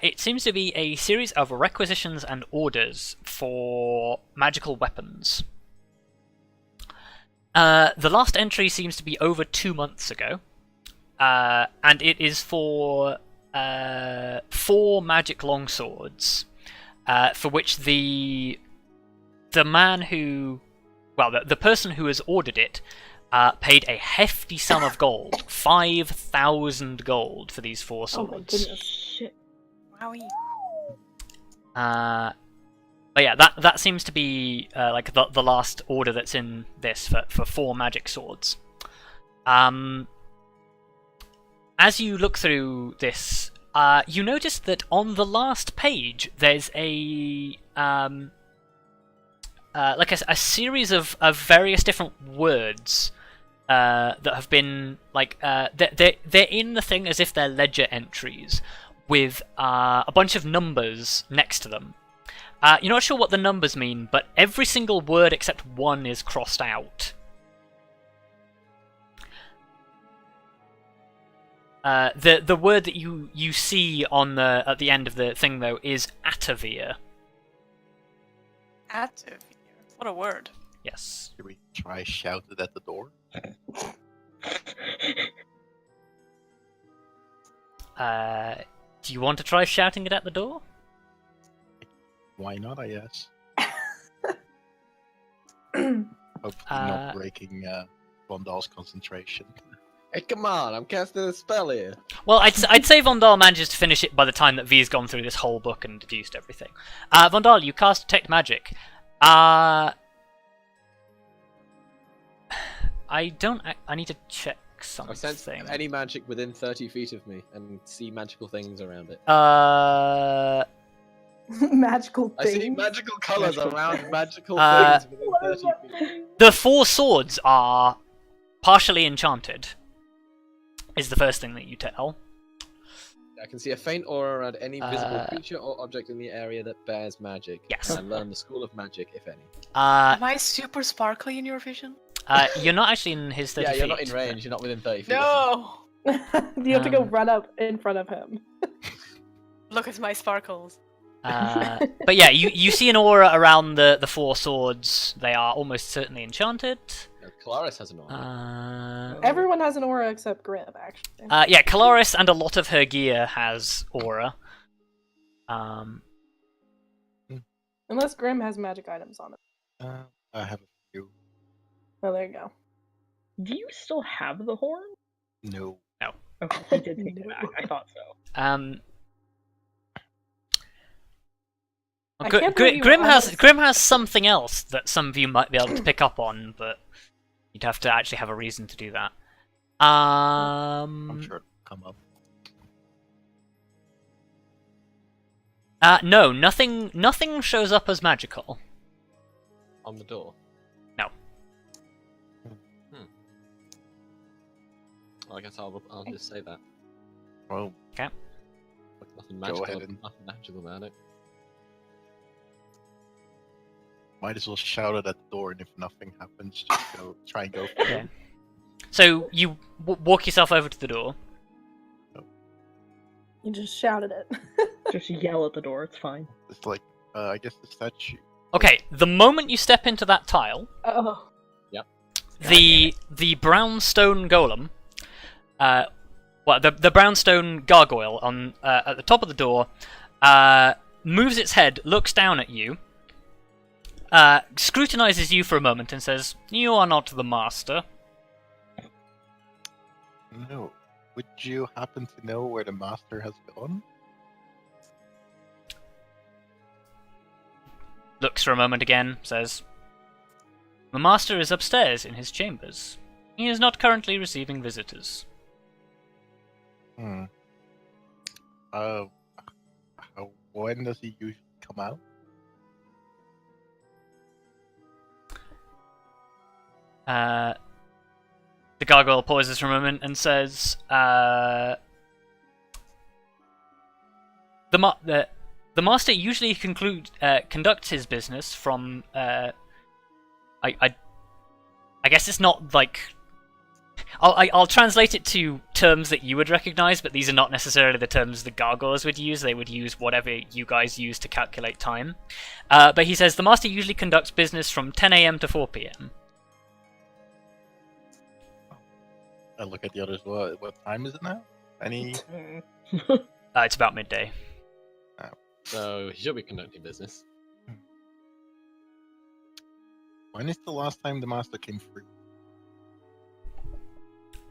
It seems to be a series of requisitions and orders for magical weapons. The last entry seems to be over 2 months ago, and it is for 4 magic longswords, for which the man who, well, the person who has ordered it paid a hefty sum of gold, 5,000 gold for these 4 Oh my swords. goodness. Shit. Wowie. But yeah, that seems to be like the last order that's in this for 4 magic swords. As you look through this, you notice that on the last page there's a like a series of various different words that have been like they're in the thing as if they're ledger entries with a bunch of numbers next to them. You're not sure what the numbers mean, but every single word except one is crossed out. The word that you see on at the end of the thing though is Aeverelle. Aeverelle. What a word. Yes. Should we try shout it at the door? Do you want to try shouting it at the door? Why not, I guess. Hopefully not breaking Vondal's concentration. Hey, come on! I'm casting a spell here. Well, I'd say Vondal manages to finish it by the time that V's gone through this whole book and deduced everything. Vondal, you cast Detect Magic. I need to check something. I sense any magic within 30 feet of me and see magical things around it. Magical I things. see magical colours around magical Uh, things within 30 feet. The 4 swords are partially enchanted. Is the first thing that you tell. I can see a faint aura around any visible creature or object in the area that bears magic. Yes. And learn the school of magic, if any. Am I super sparkly in your vision? You're not actually in his 30 Yeah, feet. you're not in range. You're not within 30 feet. No! You have to go run up in front of him. Look at my sparkles. But yeah, you see an aura around the 4 swords. They are almost certainly enchanted. No, Kelariis has an aura. Everyone has an aura except Grim, actually. Yeah, Kelariis and a lot of her gear has aura. Unless Grim has magic items on it. I have a few. Oh, there you go. Do you still have the horn? No. Okay, I did take it back. I thought so. I can't believe you Grim were has honest. Grim has something else that some of you might be able to pick up on, but you'd have to actually have a reason to do that. I'm sure it'll come up. No, nothing shows up as magical. On the door. No. Well, I guess I'll just say that. Well, Like, nothing magical, ahead and- nothing magical about it. might as well shout it at the door, and if nothing happens, just try and go for Yeah. it. So you walk yourself over to the door. You just shouted it. Just yell at the door, it's fine. It's like, I guess the statue. Okay, the moment you step into that tile, Oh. the brownstone golem, the brownstone gargoyle on at the top of the door, moves its head, looks down at you, scrutinizes you for a moment, and says, "You are not the master." No. Would you happen to know where the master has gone? Looks for a moment again, says, "The master is upstairs in his chambers. He is not currently receiving visitors." Hmm. When does he usually come out? The gargoyle pauses for a moment and says, "The master usually conducts his business from. I guess it's not like. I'll translate it to terms that you would recognize, but these are not necessarily the terms the gargoyles would use. They would use whatever you guys use to calculate time. But he says the master usually conducts business from 10 a.m. to 4 p.m. I look at the others. What time is it now? Any? It's about midday. So he should be conducting business. When is the last time the master came through?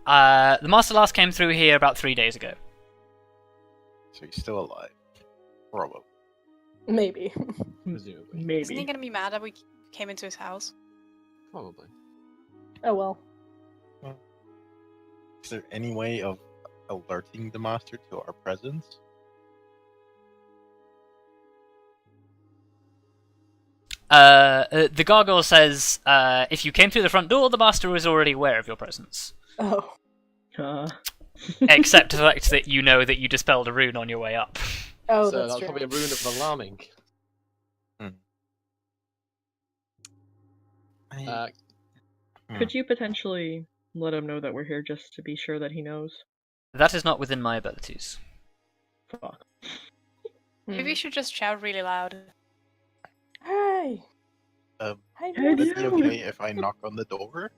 The Master last came through here about 3 days ago. So he's still alive. Probably. Maybe. Presumably. Maybe. Isn't he gonna be mad that we came into his house? Probably. Oh well. Is there any way of alerting the Master to our presence? The gargoyle says, if you came through the front door, the Master was already aware of your presence. Oh. Except the fact that you know that you dispelled a rune on your way up. Oh, So that's that's true. probably a rune of alarming. Could you potentially let him know that we're here just to be sure that he knows? That is not within my abilities. Fuck. Maybe we should just shout really loud. Hey. Um, Hey, Would it be dude. okay if I knock on the door?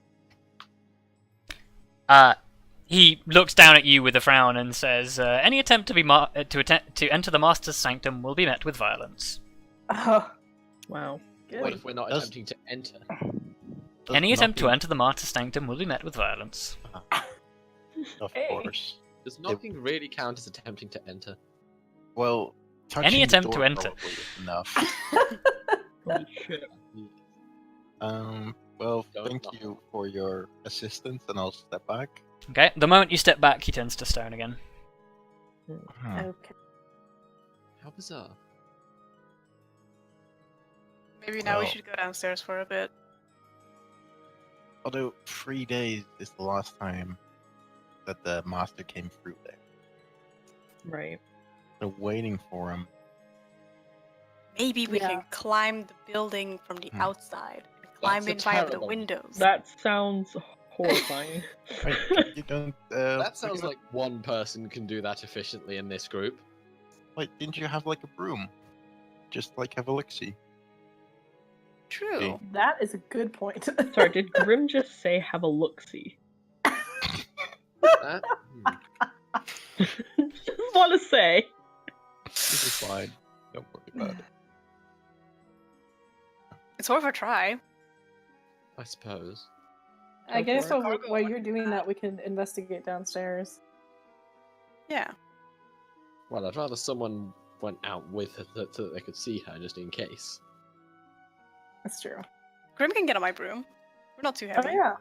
He looks down at you with a frown and says, any attempt to enter the Master's sanctum will be met with violence. Oh, Wow. good. What if we're not Does- attempting to enter? Does Any attempt to knocking- enter the Master's sanctum will be met with violence. Of Hey. course. Does knocking really count as attempting to enter? Well, touching Any the attempt to door enter. probably is enough. Holy shit. Well, Don't thank knock. you for your assistance, and I'll step back. Okay, the moment you step back, he turns to stone again. Okay. How bizarre. Maybe now we Well. should go downstairs for a bit. Although 3 days is the last time that the Master came through there. Right. So waiting for him. Maybe we Yeah. can climb the building from the outside. And climb That's in a via the terrible- windows. That sounds horrifying. Wait, you don't. That sounds like one person can do that efficiently in this group. Like, didn't you have like a broom? Just like have a look-see. True. Okay. That is a good point. Sorry, did Grim just say have a look-see? That? Just want to say. This is fine. Don't worry about it. It's worth a try. I suppose. I Go guess for it. while you're doing that, we can investigate downstairs. Yeah. Well, I'd rather someone went out with her so that they could see her, just in case. That's true. Grim can get on my broom. We're not too Oh heavy. yeah.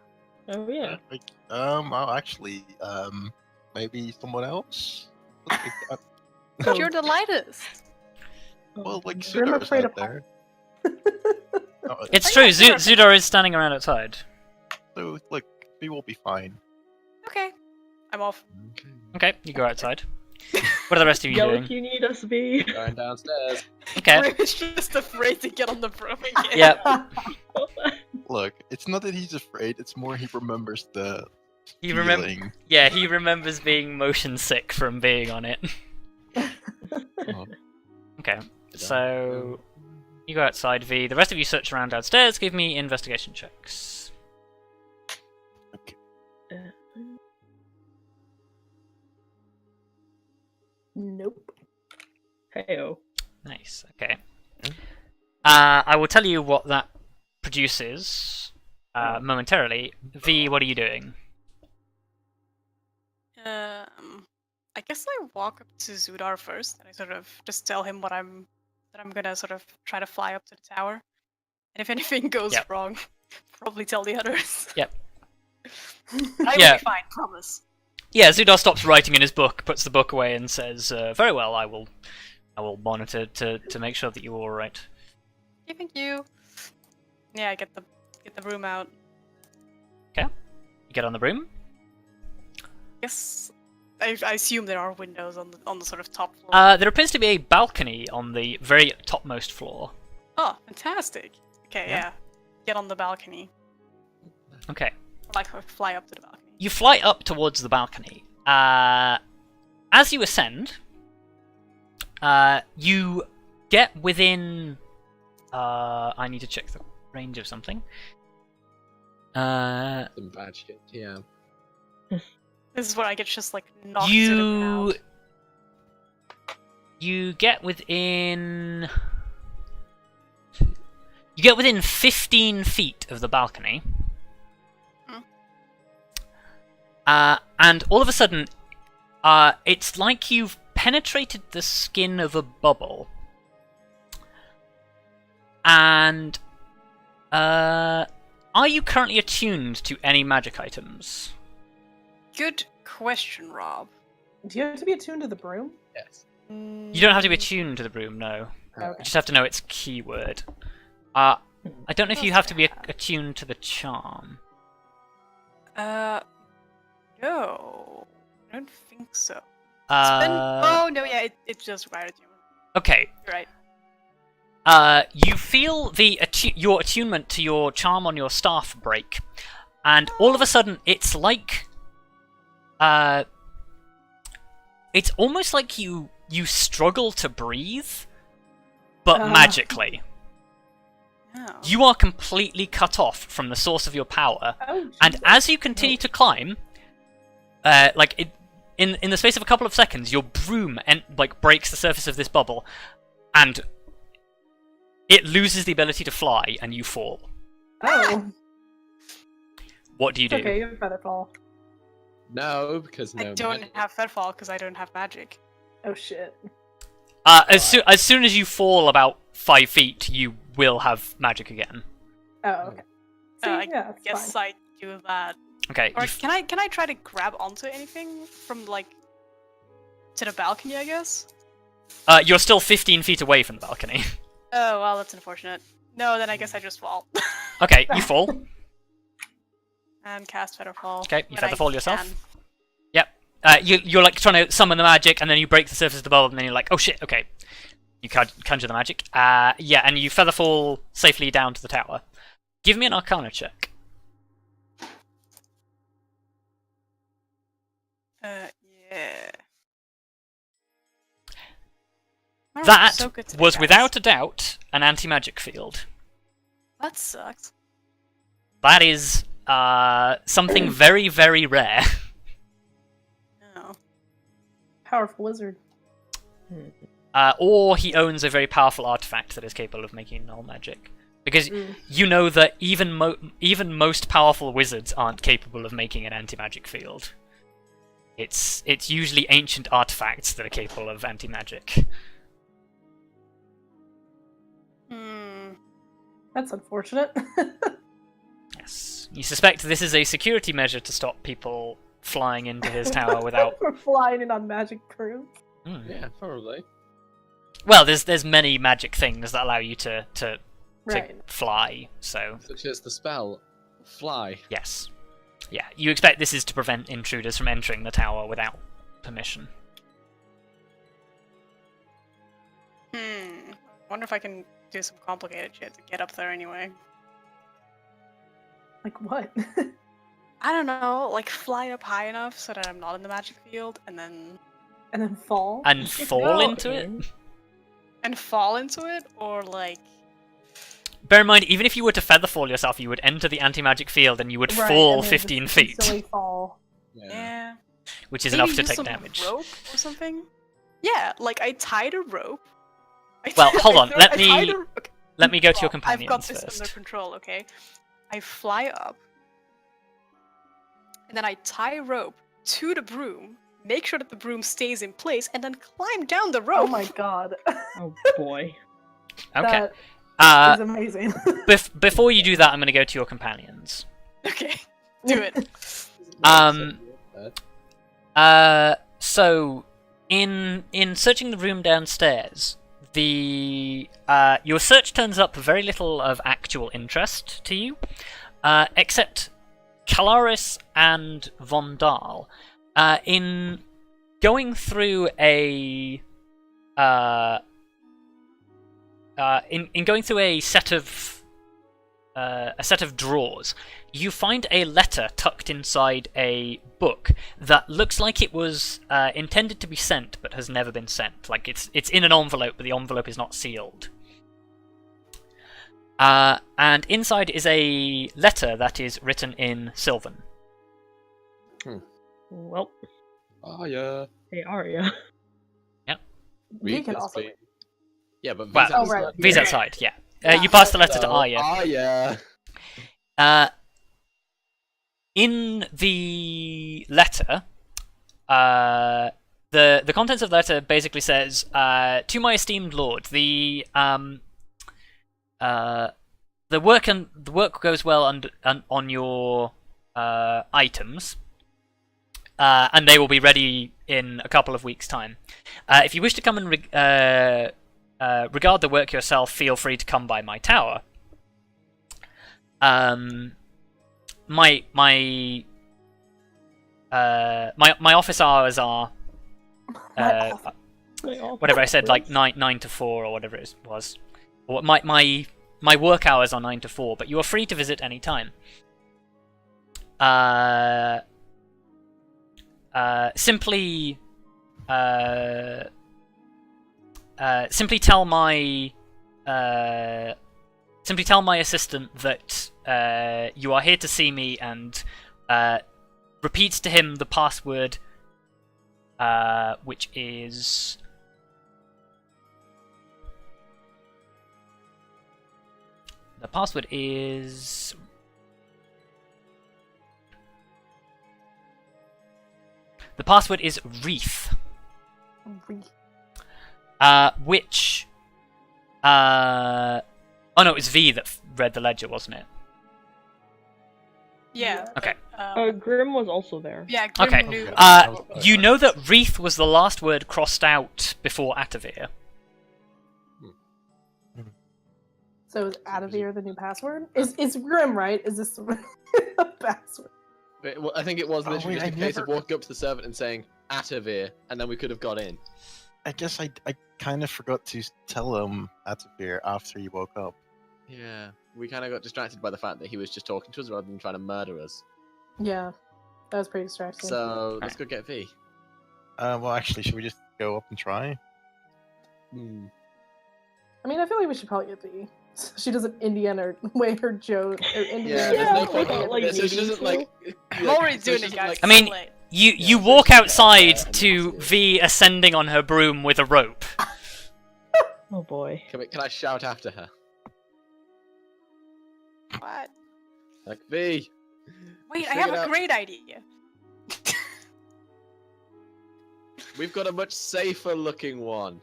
Oh yeah. Like, I'll actually, maybe someone else? Like, But you're the lightest. well, like, Grim Sudar's afraid out of there. Oh, It's Oh, true, yeah, sure. Zudor is standing around outside. so, look, we will be fine. Okay. I'm off. Okay. Okay, you go outside. What are the rest of you Go doing? if you need us, B. Going downstairs. Okay. Grim is just afraid to get on the broom again. Yep. Look, it's not that he's afraid, it's more he remembers the He remember. feeling. Yeah, he remembers being motion sick from being on it. Oh, Okay, so you go outside, V. The rest of you search around downstairs. Give me investigation checks. okay. Nope. Heyo. Nice. Okay. I will tell you what that produces momentarily. V, what are you doing? I guess I walk up to Zudar first, and I sort of just tell him that I'm gonna sort of try to fly up to the tower, and if anything goes Yep. wrong, probably tell the others. Yep. I Yeah. will be fine, promise. Yeah, Zudor stops writing in his book, puts the book away, and says, "Very well. I will monitor to make sure that you're all right." Okay, thank you. Yeah, I get the broom out. You get on the broom. Guess I assume there are windows on the sort of top floor. There appears to be a balcony on the very topmost floor. Oh, fantastic. Okay, Yeah. yeah. Get on the balcony. Okay. Like fly up to the balcony. You fly up towards the balcony. As you ascend, you get within. I need to check the range of something. Some bad shit, yeah. This is where I get just like knocked to the ground. You get within. You get within 15 feet of the balcony. Hmm. And all of a sudden, it's like you've penetrated the skin of a bubble. And are you currently attuned to any magic items? Good question, Rob. Do you have to be attuned to the broom? Yes. You don't have to be attuned to the broom, no. Okay. You just have to know its keyword. I don't know if you have to be attuned to the charm. No, I don't think so. Uh, no, yeah, it's just required attunement. Okay. You're right. You feel your attunement to your charm on your staff break, and all of a sudden, it's like, it's almost like you struggle to breathe, but magically. Oh. You are completely cut off from the source of your power, and as you continue to climb, in the space of a couple of seconds, your broom breaks the surface of this bubble, and it loses the ability to fly, and you fall. Oh. What do you do? Okay, you have Featherfall. No, because no. I don't have Featherfall because I don't have magic. Oh shit. As soon as you fall about 5 feet, you will have magic again. Oh, okay. See, I yeah, it's guess fine. I do that. Okay. Or can I try to grab onto anything from to the balcony? I guess. You're still 15 feet away from the balcony. Oh well, that's unfortunate. No, then I guess I just fall. Okay, you fall. And cast Featherfall. Okay, you when I Featherfall yourself. can. Yep. You're trying to summon the magic, and then you break the surface of the bubble, and then you're like, oh shit, okay. You conjure the magic. Yeah, and you Featherfall safely down to the tower. Give me an Arcana check. Yeah. My roll's That so good today, was guys. without a doubt an anti-magic field. That sucks. That is something very, very rare. Oh. Powerful wizard. Or he owns a very powerful artifact that is capable of making null magic. Because you know that even most powerful wizards aren't capable of making an anti-magic field. It's usually ancient artifacts that are capable of anti-magic. That's unfortunate. Yes. You suspect this is a security measure to stop people flying into his tower without... We're flying in on magic brooms. Yeah, probably. Well, there's many magic things that allow you to Right. fly, so... Such as the spell, fly. Yes. Yeah, you expect this is to prevent intruders from entering the tower without permission. Wonder if I can do some complicated shit to get up there anyway. Like what? I don't know, like fly up high enough so that I'm not in the magic field, and then fall? And fall into it? and fall into it, or like... Bear in mind, even if you were to featherfall yourself, you would enter the anti-magic field and you would Right, fall and then 15 just feet, silly fall. Yeah. which is Maybe enough to use take some damage. rope or something? Yeah, like I tied a rope. Well, hold on, let okay. me go to your Well, companions I've got this first. under control, okay? I fly up, and then I tie a rope to the broom, make sure that the broom stays in place, and then climb down the rope. Oh my god. Oh boy. Okay. That is amazing. Before you do that, I'm going to go to your companions. Okay, do it. So in searching the room downstairs, your search turns up very little of actual interest to you, except Kelariis and Vondal. In going through a set of drawers, you find a letter tucked inside a book that looks like it was intended to be sent but has never been sent. Like it's in an envelope, but the envelope is not sealed. And inside is a letter that is written in Sylvan. Well, Arya. hey Arya. We can also. Yeah, but Well, V's Oh, outside. right. V's outside, yeah. You pass the letter to So, Arya. Arya. in the letter, the contents of the letter basically says, to my esteemed lord, the work goes well on your items, and they will be ready in a couple of weeks' time. If you wish to come and regard the work yourself, feel free to come by my tower. My office hours are whatever I said, like 9 to 4 or whatever it was. Or my work hours are 9 to 4, but you are free to visit any time. Simply tell my assistant that you are here to see me, and repeats to him the password, which is Wreath. Which oh no, it was V that read the ledger, wasn't it? Yeah. Okay. Grim was also there. Yeah, Grim Okay. knew. You know that Wreath was the last word crossed out before Aeverelle. So is Aeverelle the new password? Is Grim right? Is this the password? Well, I think it was literally wait, just a case of never- walking up to the servant and saying Aeverelle, and then we could have got in. I guess I kind of forgot to tell him Aeverelle after he woke up. Yeah, we kind of got distracted by the fact that he was just talking to us rather than trying to murder us. Yeah, that was pretty distracting. So let's go get V. Well, actually, should we just go up and try? Hmm. I mean, I feel like we should probably get the. She doesn't Indiana way her Joe or Indiana. Yeah, Yeah, there's no point. without, like, So she doesn't needing like. I'm already doing it, guys. I mean, It's late. You Yeah, so walk she's got outside there and to then V ascending on her broom with a rope. Oh boy. Can I shout after her? What? Like V. Wait, I Figure have it a out. great idea. We've got a much safer looking one.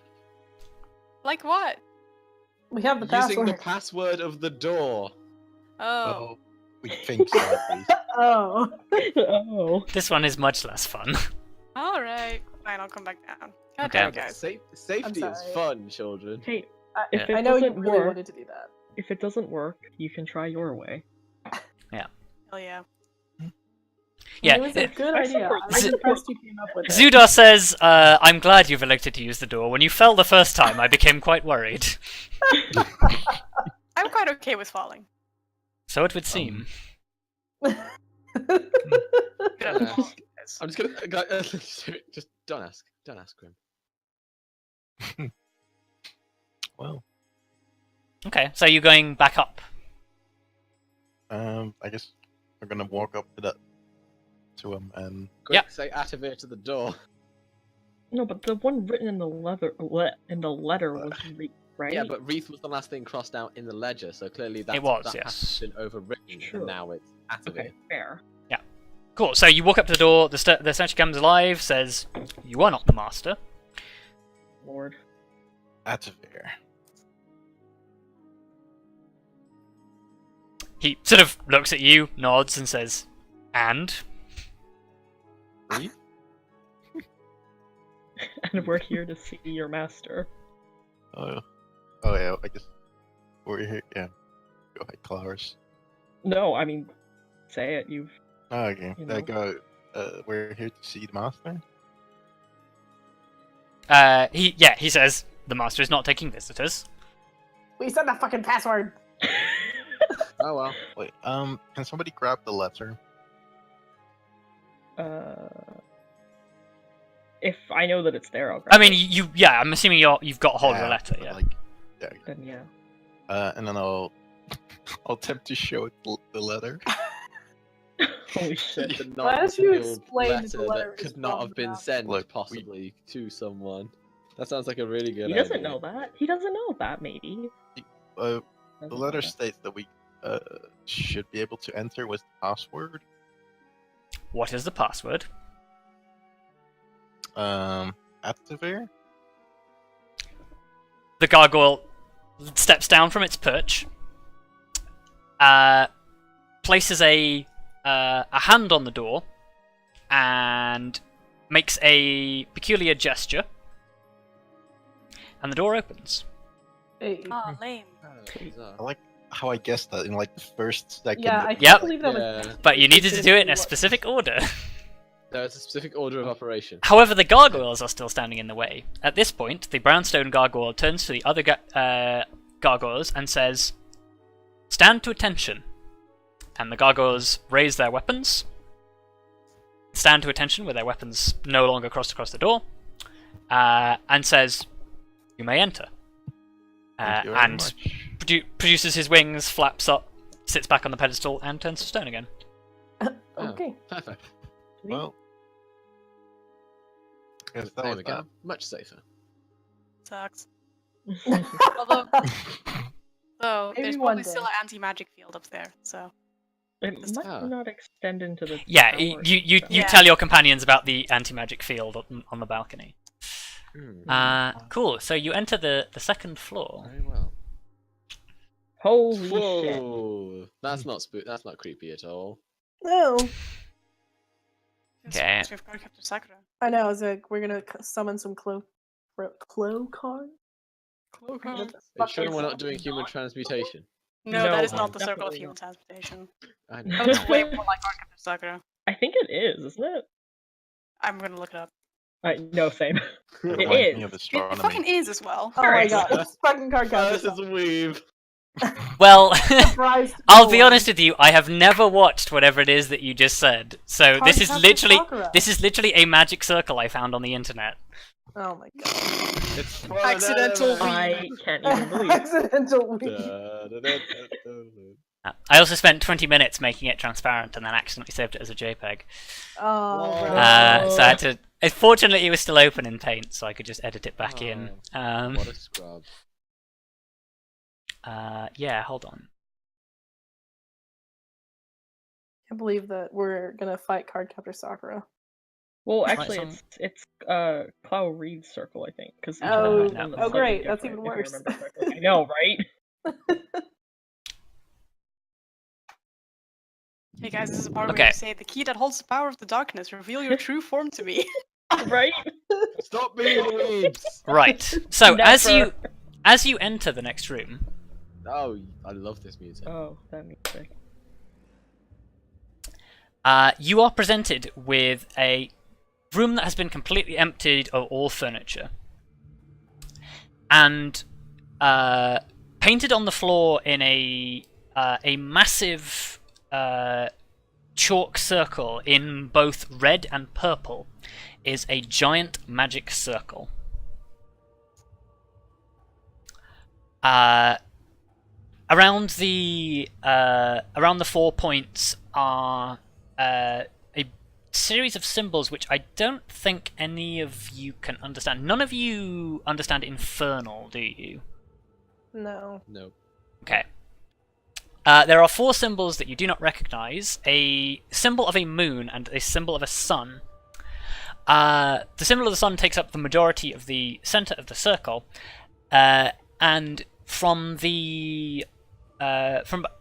Like what? We have the Using password. the password of the door. Oh. We think so, at least. Oh. Oh. This one is much less fun. All right. Fine, I'll come back down. God Okay. damn, guys. Safety is sorry. fun, children. Hey, I, If Yeah. it I know you doesn't really work, wanted to do that. if it doesn't work, you can try your way. Hell yeah. Yeah. It was a good I idea. support I'm Z- impressed you came up with it. Zudar says, I'm glad you've elected to use the door. When you fell the first time, I became quite worried. I'm quite okay with falling. So it would seem. Good Uh, enough, guys. I'm just gonna just don't ask Grim. Well, Okay, so you're going back up. I guess we're gonna walk up to him and Quick, Yep. say Aeverelle to the door. No, but the one written in the letter was right. Yeah, but Wreath was the last thing crossed out in the ledger, so clearly that was, that yes. has been overwritten, True. and now it's Aeverelle. Okay, fair. Cool, so you walk up to the door, the statue comes alive, says, you are not the master. Lord. Aeverelle. He sort of looks at you, nods, and says, and? Wreath? And we're here to see your master. Oh yeah, I guess we're here. Yeah, go ahead, Kelariis. No, I mean, say it. You've. Oh, okay, You know. we're here to see the master. He says, the master is not taking visitors. We said that fucking password. Oh well. Wait, can somebody grab the letter? If I know that it's there, I'll grab I mean, it. I'm assuming you've got hold of the letter, but, yeah. Like, yeah. Then yeah. And then I'll attempt to show it the letter. Holy shit. The Why don't you non-sealed explain the letter letter that is could not have from been the- sent Look, possibly to someone? That sounds like a really good He doesn't idea. know that. He doesn't know that. Maybe. The Doesn't letter know states that we should be able to enter with the password. What is the password? Activate? The gargoyle steps down from its perch, places a hand on the door, and makes a peculiar gesture, and the door opens. Hey. Oh, lame. I like how I guessed that in like the first second. Yeah, I can't Yep. believe that was. Yeah, But you needed to do it in a What? specific order. there's a specific order of operation. However, the gargoyles are still standing in the way. At this point, the brownstone gargoyle turns to the other gargoyles and says, "Stand to attention." And the gargoyles raise their weapons, stand to attention with their weapons no longer crossed across the door, and says, "You may enter." Thank you very And much. produces his wings, flaps up, sits back on the pedestal, and turns to stone again. Okay. Perfect. Well, I guess that There was we go. Much safer. Sucks. Although, though, Maybe there's one probably still day. an anti-magic field up there, so... It might Ah. not extend into the Yeah, tower. you Yeah. tell your companions about the anti-magic field on the balcony. Hmm. Cool, so you enter the second floor. Very well. Holy shit. Whoa! That's not That's not creepy at all. No. Okay. We've got Captain Sakura. I know. I was like, we're gonna summon some clo card. Are you sure we're not doing human transmutation? No, No, that is not the circle of definitely human not. transportation. I No. That's way more like our Captain Sakura. I think it is, isn't it? I'm gonna look it up. No, same. It It reminds me is. of It astronomy. fucking is as well. Oh my Alright. god, it's fucking card This counters. is a weave. Well, Surprise to I'll no be one. honest with you, I have never watched whatever it is that you just said. So Card this is Captain Sakura. literally a magic circle I found on the internet. Oh my god. It's Accidental weave. I can't even believe it. Accidental weave. I also spent 20 minutes making it transparent and then accidentally saved it as a JPEG. Oh, Whoa. bro. So I had to. Fortunately, it was still open in Paint, so I could just edit it back in. What a scrub. Yeah, hold on. I can't believe that we're gonna fight Cardcaptor Sakura. Well, Right, actually, some- it's Clow Reed's circle, I think. Cause Oh, oh, great, that's even worse. I know, right? Hey guys, this is the part Okay. where you say the key that holds the power of the darkness. Reveal your true form to me. Right? Stop being weebs! Right. So Never. as you enter the next room, Oh, I love this music. Oh, that music. you are presented with a room that has been completely emptied of all furniture, and painted on the floor in a massive chalk circle in both red and purple is a giant magic circle. Around the 4 points are a series of symbols which I don't think any of you can understand. None of you understand Infernal, do you? No. No. Okay. There are 4 symbols that you do not recognize. A symbol of a moon and a symbol of a sun. The symbol of the sun takes up the majority of the center of the circle, and from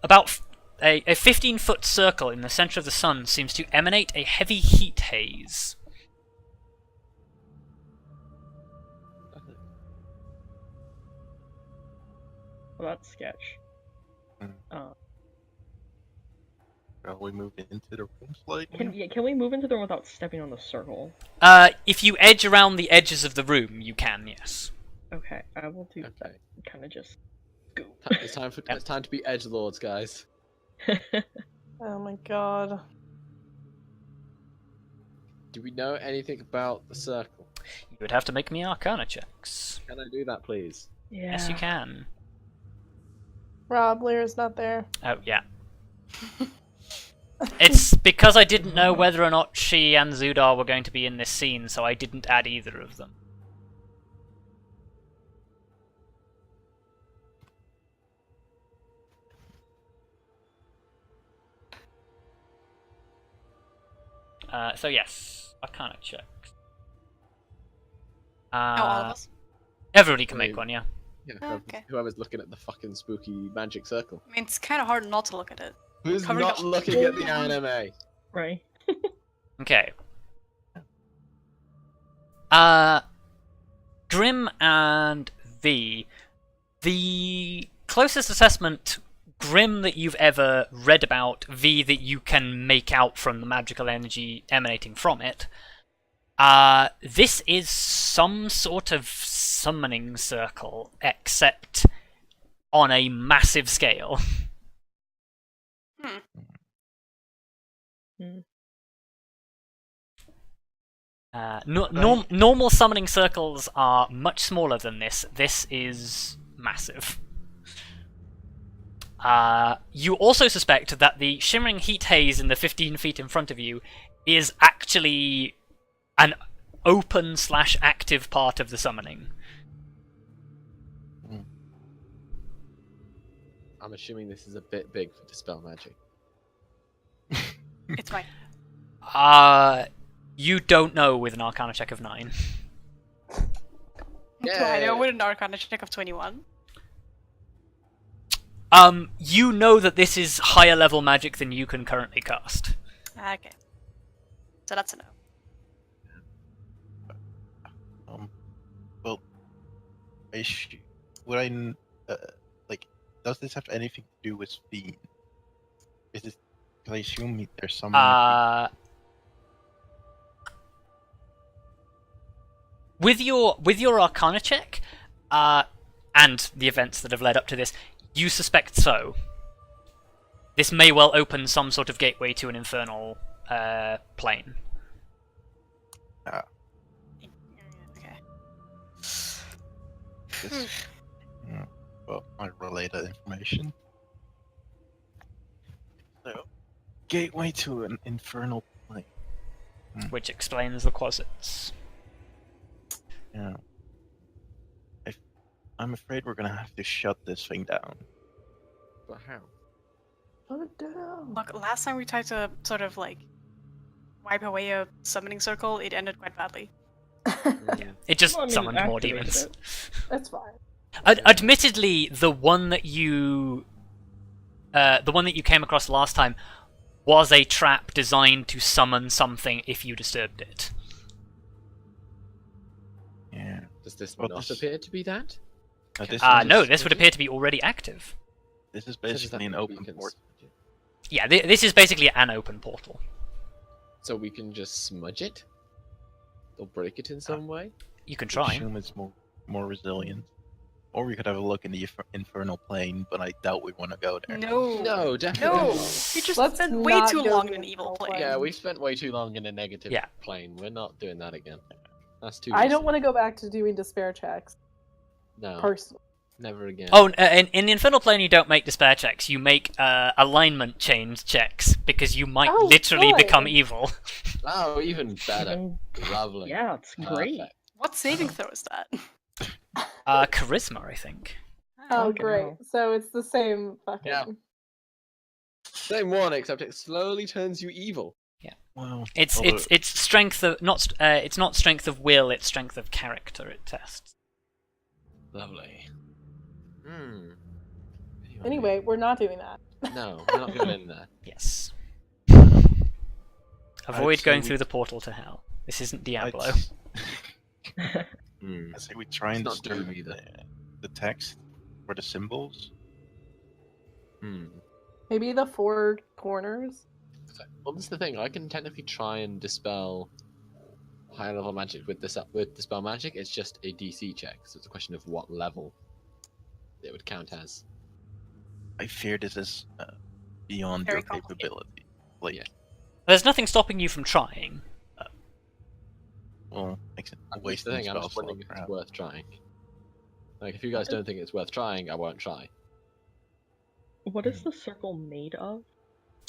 about a 15-foot circle in the center of the sun seems to emanate a heavy heat haze. Well, that's sketch. Hmm. Shall we move into the room slightly? Can we move into the room without stepping on the circle? If you edge around the edges of the room, you can, yes. Okay, I will do Okay. that. Kind of just go. It's time to be edgelords, guys. Oh my god. Do we know anything about the circle? You would have to make me Arcana checks. Can I do that, please? Yeah. Yes, you can. Rob, Blair is not there. Oh, yeah. It's because I didn't know whether or not she and Zudar were going to be in this scene, so I didn't add either of them. So yes, Arcana checks. Oh, all of us? Everybody can make Wait. one, yeah. Yeah, Okay. whoever's looking at the fucking spooky magic circle. I mean, it's kind of hard not to look at it. Who's Covering not up- looking at the anime? Right. Okay. Grim and V. The closest assessment, Grim, that you've ever read about, V, that you can make out from the magical energy emanating from it. This is some sort of summoning circle, except on a massive scale. Hmm. Normal summoning circles are much smaller than this. This is massive. You also suspect that the shimmering heat haze in the 15 feet in front of you is actually an open/active part of the summoning. I'm assuming this is a bit big for Dispel Magic. It's fine. You don't know with an Arcana check of 9. I know with an Arcana check of 21. You know that this is higher level magic than you can currently cast. Okay. So that's a no. Well, would I like? Does this have anything to do with Fiend? Is this? Because I assume there's some. With your Arcana check, and the events that have led up to this, you suspect so. This may well open some sort of gateway to an infernal plane. Okay. This, well, my related information. So, gateway to an infernal plane. Which explains the quasits. Yeah. I'm afraid we're gonna have to shut this thing down. But how? Shut it down. Look, last time we tried to sort of like wipe away a summoning circle, it ended quite badly. It just Well, I mean, summoned more activated demons. it. That's fine. Admittedly, the one that you came across last time was a trap designed to summon something if you disturbed it. Yeah. Does this Well, not this- appear to be that? No, this would appear to be already active. This is So does basically that an mean we open can port. smudge it? Yeah, this is basically an open portal. So we can just smudge it? Or break it in some way? You can I try. assume it's more resilient. Or we could have a look in the infernal plane, but I doubt we want to go there. No. No, definitely No. not. You just Let's spent way not too go long to in an the evil infernal plane. plane. Yeah, we've spent way too long in a negative Yeah. plane. We're not doing that again. That's too I don't recent. want to go back to doing despair checks. No, Personally. never again. Oh, in the infernal plane, you don't make despair checks. You make alignment change checks because you might Oh, literally good. become evil. Oh, even better. Even- Lovely. yeah, it's great. Perfect. What saving throw is that? Charisma, I think. Oh, Fucking great. hell. So it's the same fucking. Yeah. Same one, except it slowly turns you evil. Well, It's although- it's strength of it's not strength of will. It's strength of character. It tests. Lovely. Anyway, we're not doing that. No, we're not going in there. Yes. I'd Avoid say going we- through the portal to hell. This isn't Diablo. Hmm. I say we try and It's not disturb Doom either. the text or the symbols. Hmm. Maybe the four corners. Well, this is the thing. I can technically try and dispel higher level magic with dispel magic. It's just a DC check, so it's a question of what level it would count as. I fear this is beyond Very your capability. Like, Yeah. There's nothing stopping you from trying. well, makes it That's the wasting thing. I'm spell just wondering slot, if it's perhaps. worth trying. Like, if you guys don't think it's worth trying, I won't try. What is the circle made of?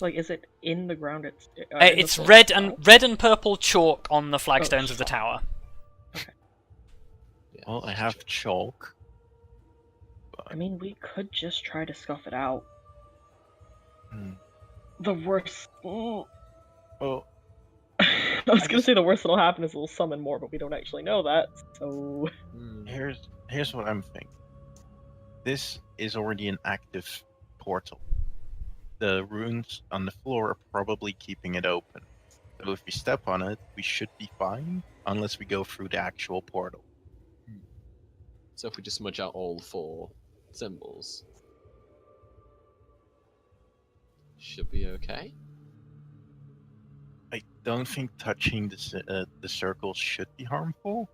Like, is it in the ground? It's It's red and purple chalk on the flagstones of the chalk. tower. Yeah, Well, I it's have just- chalk. I mean, we could just try to scuff it out. Hmm. The worst. Well, I was gonna say the worst that'll happen is we'll summon more, but we don't actually know that, so... Here's what I'm thinking. This is already an active portal. The runes on the floor are probably keeping it open. So if we step on it, we should be fine, unless we go through the actual portal. So if we just smudge out all 4 symbols, should be okay. I don't think touching the circles should be harmful.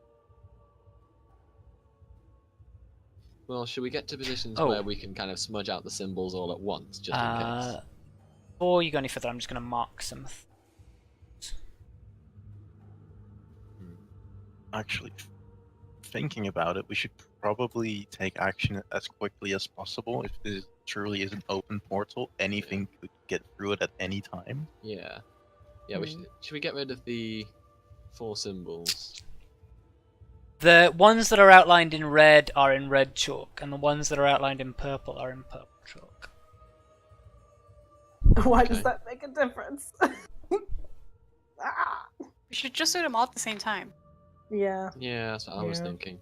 Well, should we get to positions Oh. where we can kind of smudge out the symbols all at once, just in case? Before you go any further, I'm just going to mark some. Actually, thinking about it, we should probably take action as quickly as possible. If this truly is an open portal, anything could get through it at any time. Yeah. Yeah, we should we get rid of the 4 symbols? The ones that are outlined in red are in red chalk, and the ones that are outlined in purple are in purple chalk. Why does that make a difference? Ah! We should just do them all at the same time. Yeah. Yeah, that's what I was Yeah. thinking.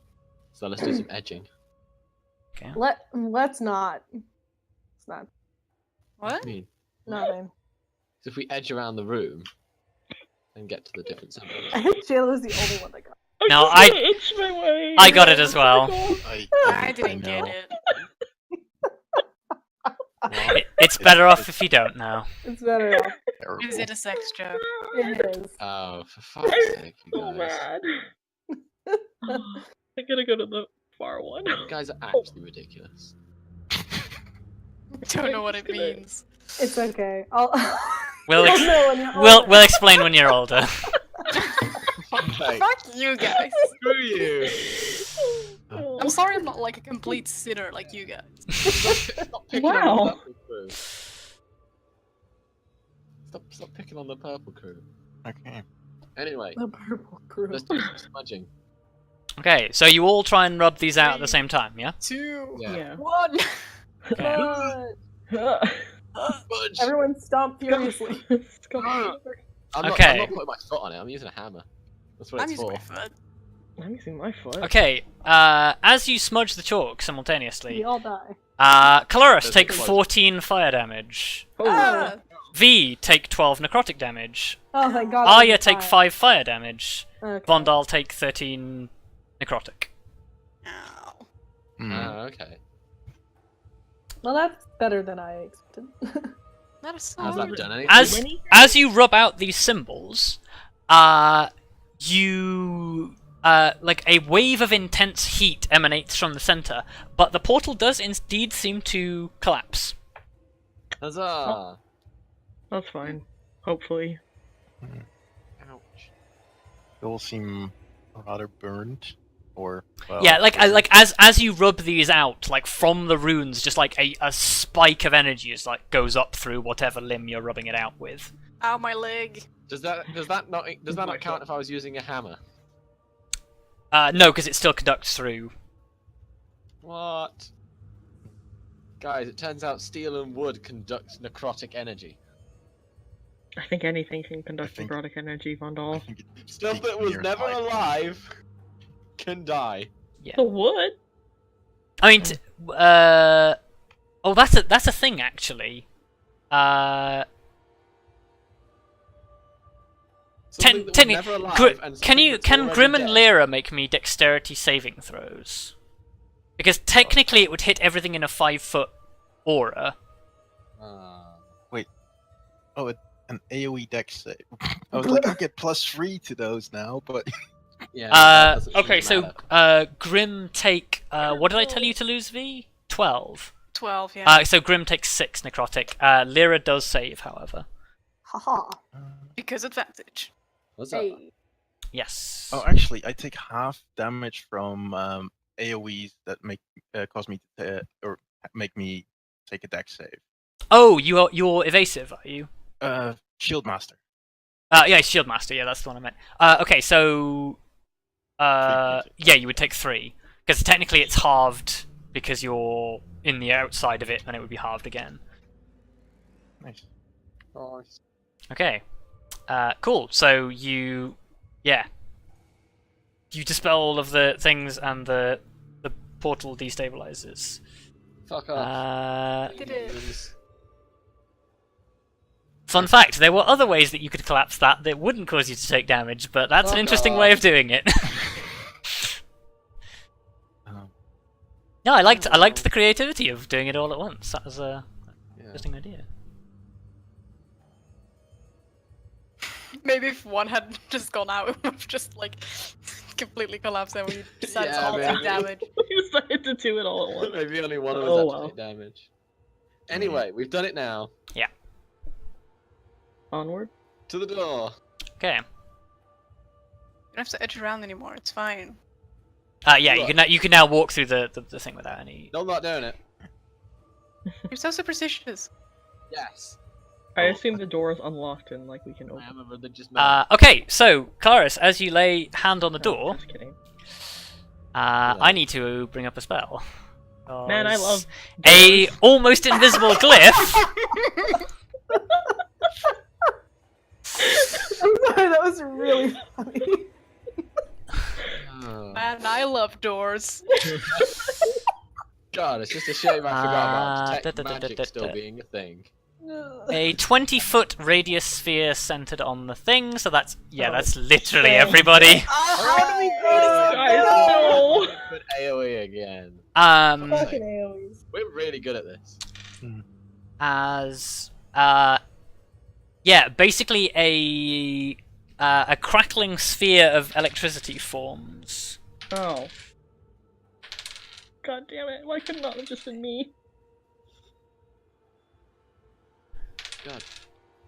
So let's do some edging. Okay. Let's not. It's not What What? do you mean? nothing. So if we edge around the room and get to the different symbols. I think Jayla was the only one that got. No, just gonna itch my way. I got it as well. I didn't get know. it. It's better off if you don't know. It's better off. Terrible. Is it a sex joke? It is. Oh, for fuck's sake, you So guys. bad. I'm gonna go to the far one. You guys are actually ridiculous. Don't know what it Just gonna- means. It's okay. I'll. We'll You'll ex- know when you're We'll older. explain when you're older. Like, Fuck you guys. screw you! I'm sorry I'm not like a complete sinner like you guys. Stop picking on Wow. the purple crew. Stop picking on the purple crew. Okay. Anyway, The purple crew. let's do some smudging. Okay, so you all try and rub these out at the same time, yeah? 2, Yeah. 1. Okay. Smudge! Everyone stomp furiously. I'm not Okay. putting my foot on it, I'm using a hammer. That's what I'm it's using for. my foot. I'm using my foot. Okay, as you smudge the chalk We simultaneously, all die. Kelariis There's take a close. 14 fire damage. Oh, Ah, V take 12 necrotic damage. Oh thank God. Arya we take died. 5 fire damage. Okay. Vondal take 13 necrotic. ow. Hmm. Okay. Well, that's better than I expected. That is so Has that weird. done anything? As you rub out these symbols, you like a wave of intense heat emanates from the center, but the portal does indeed seem to collapse. Huzzah! That's fine. Hopefully. Ouch. They all seem rather burned, or well, Yeah, like as you rub these out, like from the runes, just like a spike of energy just like goes up through whatever limb you're rubbing it out with. Ow, my leg. Does that not count if I was using a hammer? No, because it still conducts through. What? Guys, it turns out steel and wood conduct necrotic energy. I think anything can conduct think- necrotic energy, I Vondal. think it Stuff peaks that was near never 5. alive can die. Yeah. The wood? I mean, oh, that's a thing actually. Something that was Technically, never alive and can something that's can already Grim and dead. Lyra make me dexterity saving throws? Because technically it would hit everything in a 5-foot aura. Oh, an AoE dex save. I was like, I get +3 to those now, but Yeah. that doesn't Okay, really so matter. Grim take what did I tell you to lose, V? 12. 12, yeah. So Grim takes 6 necrotic. Lyra does save, however. Haha. Because advantage. What's up? Hey. Yes. oh, actually, I take half damage from AoEs that cause me to or make me take a dex save. Oh, you're evasive, are you? Shield Master. Yeah, Shield Master. Yeah, that's the one I meant. Okay, so yeah, you would take 3 because technically it's halved because you're in the outside of it, and it would be halved again. Nice. Nice. Okay. Cool. So you dispel all of the things, and the portal destabilizes. Fuck off. Did it. Fun fact: there were other ways that you could collapse that wouldn't cause you to take damage, but that's an interesting way of doing it. No, I liked the creativity of doing it all at once. That was a interesting idea. Maybe if one had just gone out, it would have just like completely collapsed and we decided to all take damage. We decided to do it all at once. Maybe only one of us had to take damage. Anyway, we've done it now. Yeah. Onward. To the door. Okay. You don't have to edge around anymore. It's fine. Yeah, you can now walk through the thing without any. No, I'm not doing it. You're so superstitious. Yes. I assume the door is unlocked and like we can open. I am a religious man. Okay, so Kelariis, as you lay hand on the door, Just kidding. I need to bring up a spell. Man, I love a almost invisible glyph. I'm sorry, that was really funny. Man, I love doors. God, it's just a shame I forgot about detect magic still being a thing. A 20-foot radius sphere centered on the thing, so that's that's literally everybody. How do we Guys, no! Good AoE again. Fucking AoEs. We're really good at this. As basically a crackling sphere of electricity forms. Oh. God damn it, why could it not have just been me? God.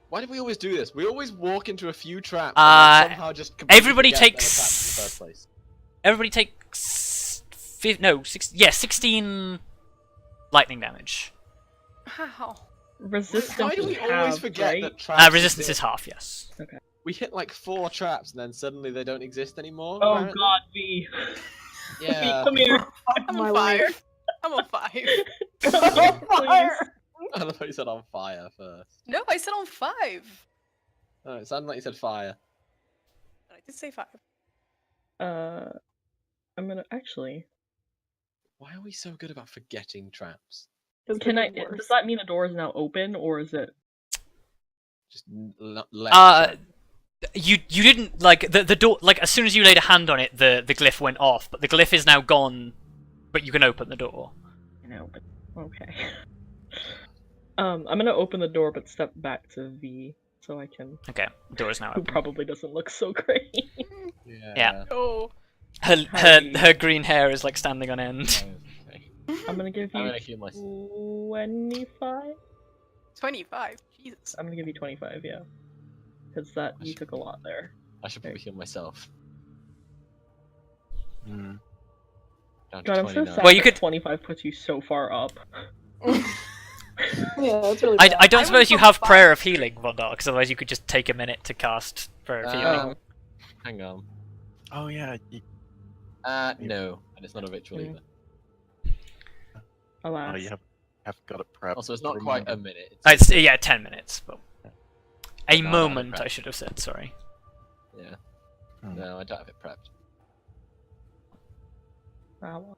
Why do we always do this? We always walk into a few traps and somehow just everybody forget takes- they were traps in the first place. Everybody takes 16 lightning damage. How? Resistance Why do we is always halved, forget right? that traps Resistance is exist? half, yes. We hit like 4 traps and then suddenly they don't exist anymore. Oh apparently. god, V. Yeah. Come here. I'm My on fire. life. I'm on fire. Please. I thought you said on fire first. No, I said on 5. Oh, it sounded like you said fire. I did say 5. I'm gonna actually. Why are we so good about forgetting traps? Can I? Does that mean the door is now open, or is it? Just left. You didn't like the door, like as soon as you laid a hand on it, the glyph went off, but the glyph is now gone, but you can open the door. I know, but okay. I'm gonna open the door, but step back to V so I can. Okay, the door is now Who open. probably doesn't look so great. Yeah. Oh. Her green hair is like standing on end. I'm gonna give I'm you gonna heal myself. 25. 25. Jesus. I'm gonna give you 25, yeah. Because that you took a lot there. I should probably heal myself. Down to God, I'm so 29. sad. Well, you that could- 25 puts you so far up. Yeah, that's really I bad. don't I suppose went you from have five. Prayer of Healing, Vondal, because otherwise you could just take a minute to cast Prayer of Healing. Oh. Hang on. Oh yeah. No, and it's not a ritual Mm. either. Alas. You have got it prepped. Also, it's not to quite a remember. minute. It's 10 minutes, but a No, moment no, no. I should have said. Sorry. Yeah. Hmm. No, I don't have it prepped. Ah, well.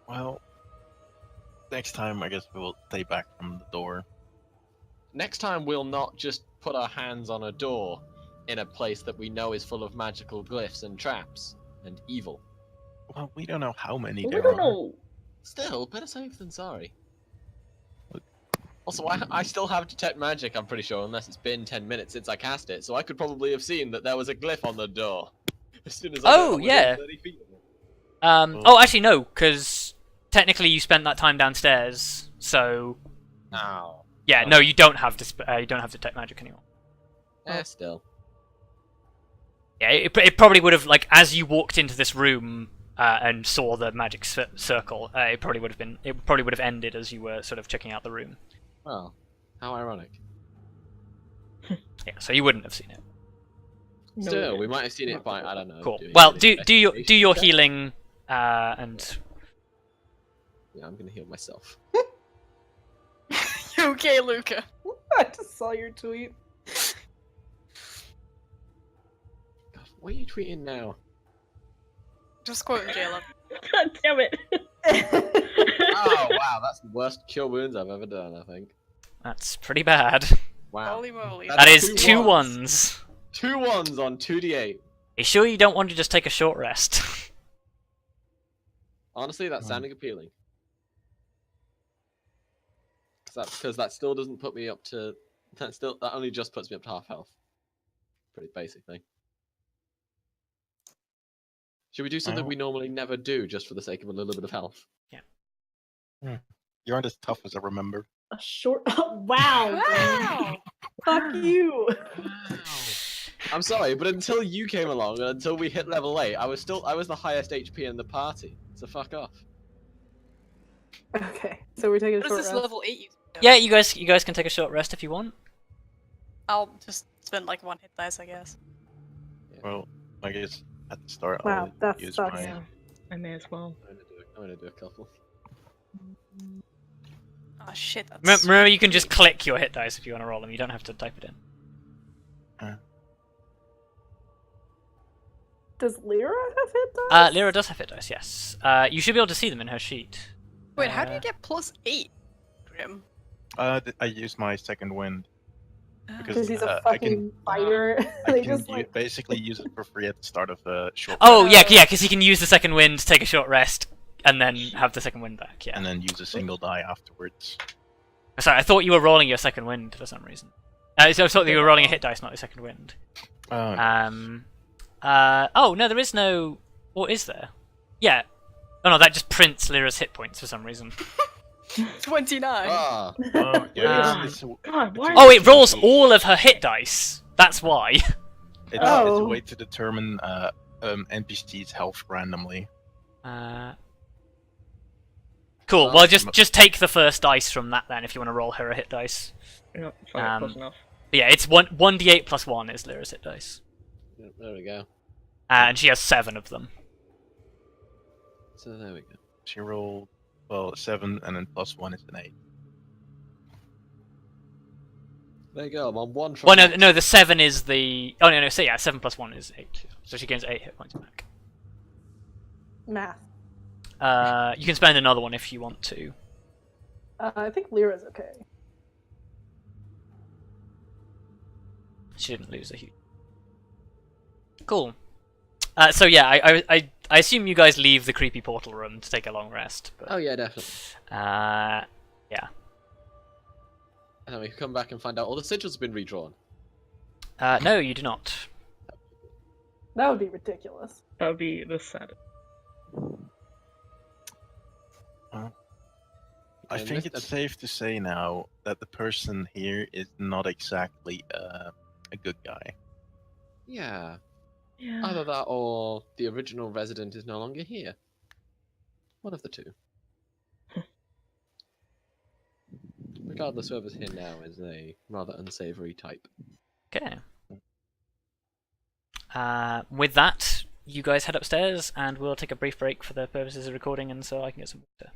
Well, next time I guess we will stay back from the door. Next time, we'll not just put our hands on a door in a place that we know is full of magical glyphs and traps and evil. Well, we don't know how many Well, we there don't are. know. Still, better safe than sorry. Also, I still have detect magic, I'm pretty sure, unless it's been 10 minutes since I cast it, so I could probably have seen that there was a glyph on the door. As soon as I Oh, was yeah. 30 feet of it. Oh, actually no, because technically you spent that time downstairs, so Ow. yeah, Oh. no, you don't have you don't have detect magic anymore. Still. Yeah, it probably would have, like, as you walked into this room and saw the magic circle, it probably would have ended as you were sort of checking out the room. Well, how ironic. Yeah, so you wouldn't have seen it. No, Still, we might have seen it by, I don't know. Cool. doing Well, an do your investigation. healing, and Yeah, I'm gonna heal myself. You okay, Luka? I just saw your tweet. God, what are you tweeting now? Just quoting Jayla. God damn it. Oh wow, that's the worst cure wounds I've ever done. I think. That's pretty bad. Wow. Holy moly. That's That is two 2 ones. ones. 2 ones on 2d8. You sure you don't want to just take a short rest? Honestly, that's sounding appealing. Because that still doesn't put me up to. That only just puts me up to half health. Pretty basic thing. Should we do something we normally never do just for the sake of a little bit of health? You aren't as tough as I remember. A short. Wow. Wow! Fuck you. I'm sorry, but until you came along and until we hit level 8, I was the highest HP in the party. So fuck off. Okay, so we're taking a What short is this rest. level 8 you do? Yeah, you guys can take a short rest if you want. I'll just spend like 1 hit dice, I guess. Well, I guess at the start Wow, I'll that use sucks. my. Yeah, I may as well. I'm gonna do a couple. Oh shit, that's... Remember, you can just click your hit dice if you want to roll them. You don't have to type it in. Does Lyra have hit dice? Lyra does have hit dice, yes. You should be able to see them in her sheet. Wait, how do you get +8, Grim? I use my second wind Because he's a I fucking can fighter. I They can just like. basically use it for free at the start of a short. Oh, rest, yeah, because he can use the second wind, take a short rest, and then have the second wind back, yeah. and then use a single die afterwards. Sorry, I thought you were rolling your second wind for some reason. So I thought you were rolling a hit dice, not a second wind. Oh, no, there is no... What is there? Yeah. Oh no, that just prints Lyra's hit points for some reason. 29. Ah, Oh, yeah, Um, God, why? Oh, it rolls all of her hit dice! That's why. It's Oh. a way to determine NPC's health randomly. Cool, Oh, well just take the first dice from that then if you want to roll her a hit dice. No, fine, close enough. But yeah, it's 1d8 plus 1 is Lyra's hit dice. there we go. And she has 7 of them. So there we go. She rolled, well, 7, and then +1 is an 8. There you go. I'm on 1 from. Well, no, the 7 is the... Oh, no, so yeah, 7 plus 1 is 8. So she gains 8 hit points back. Math. You can spend another one if you want to. I think Lyra's okay. She didn't lose a huge... Cool. So yeah, I assume you guys leave the creepy portal room to take a long rest. But, Oh yeah, definitely. yeah. And then we can come back and find out all the sigils have been redrawn. No, you do not. That would be ridiculous. That would be the saddest. I And think this- it's safe to say now that the person here is not exactly a good guy. Yeah. Yeah. Either that or the original resident is no longer here. One of the two. Regardless, whoever's here now is a rather unsavory type. Okay. With that, you guys head upstairs, and we'll take a brief break for the purposes of recording, and so I can get some water.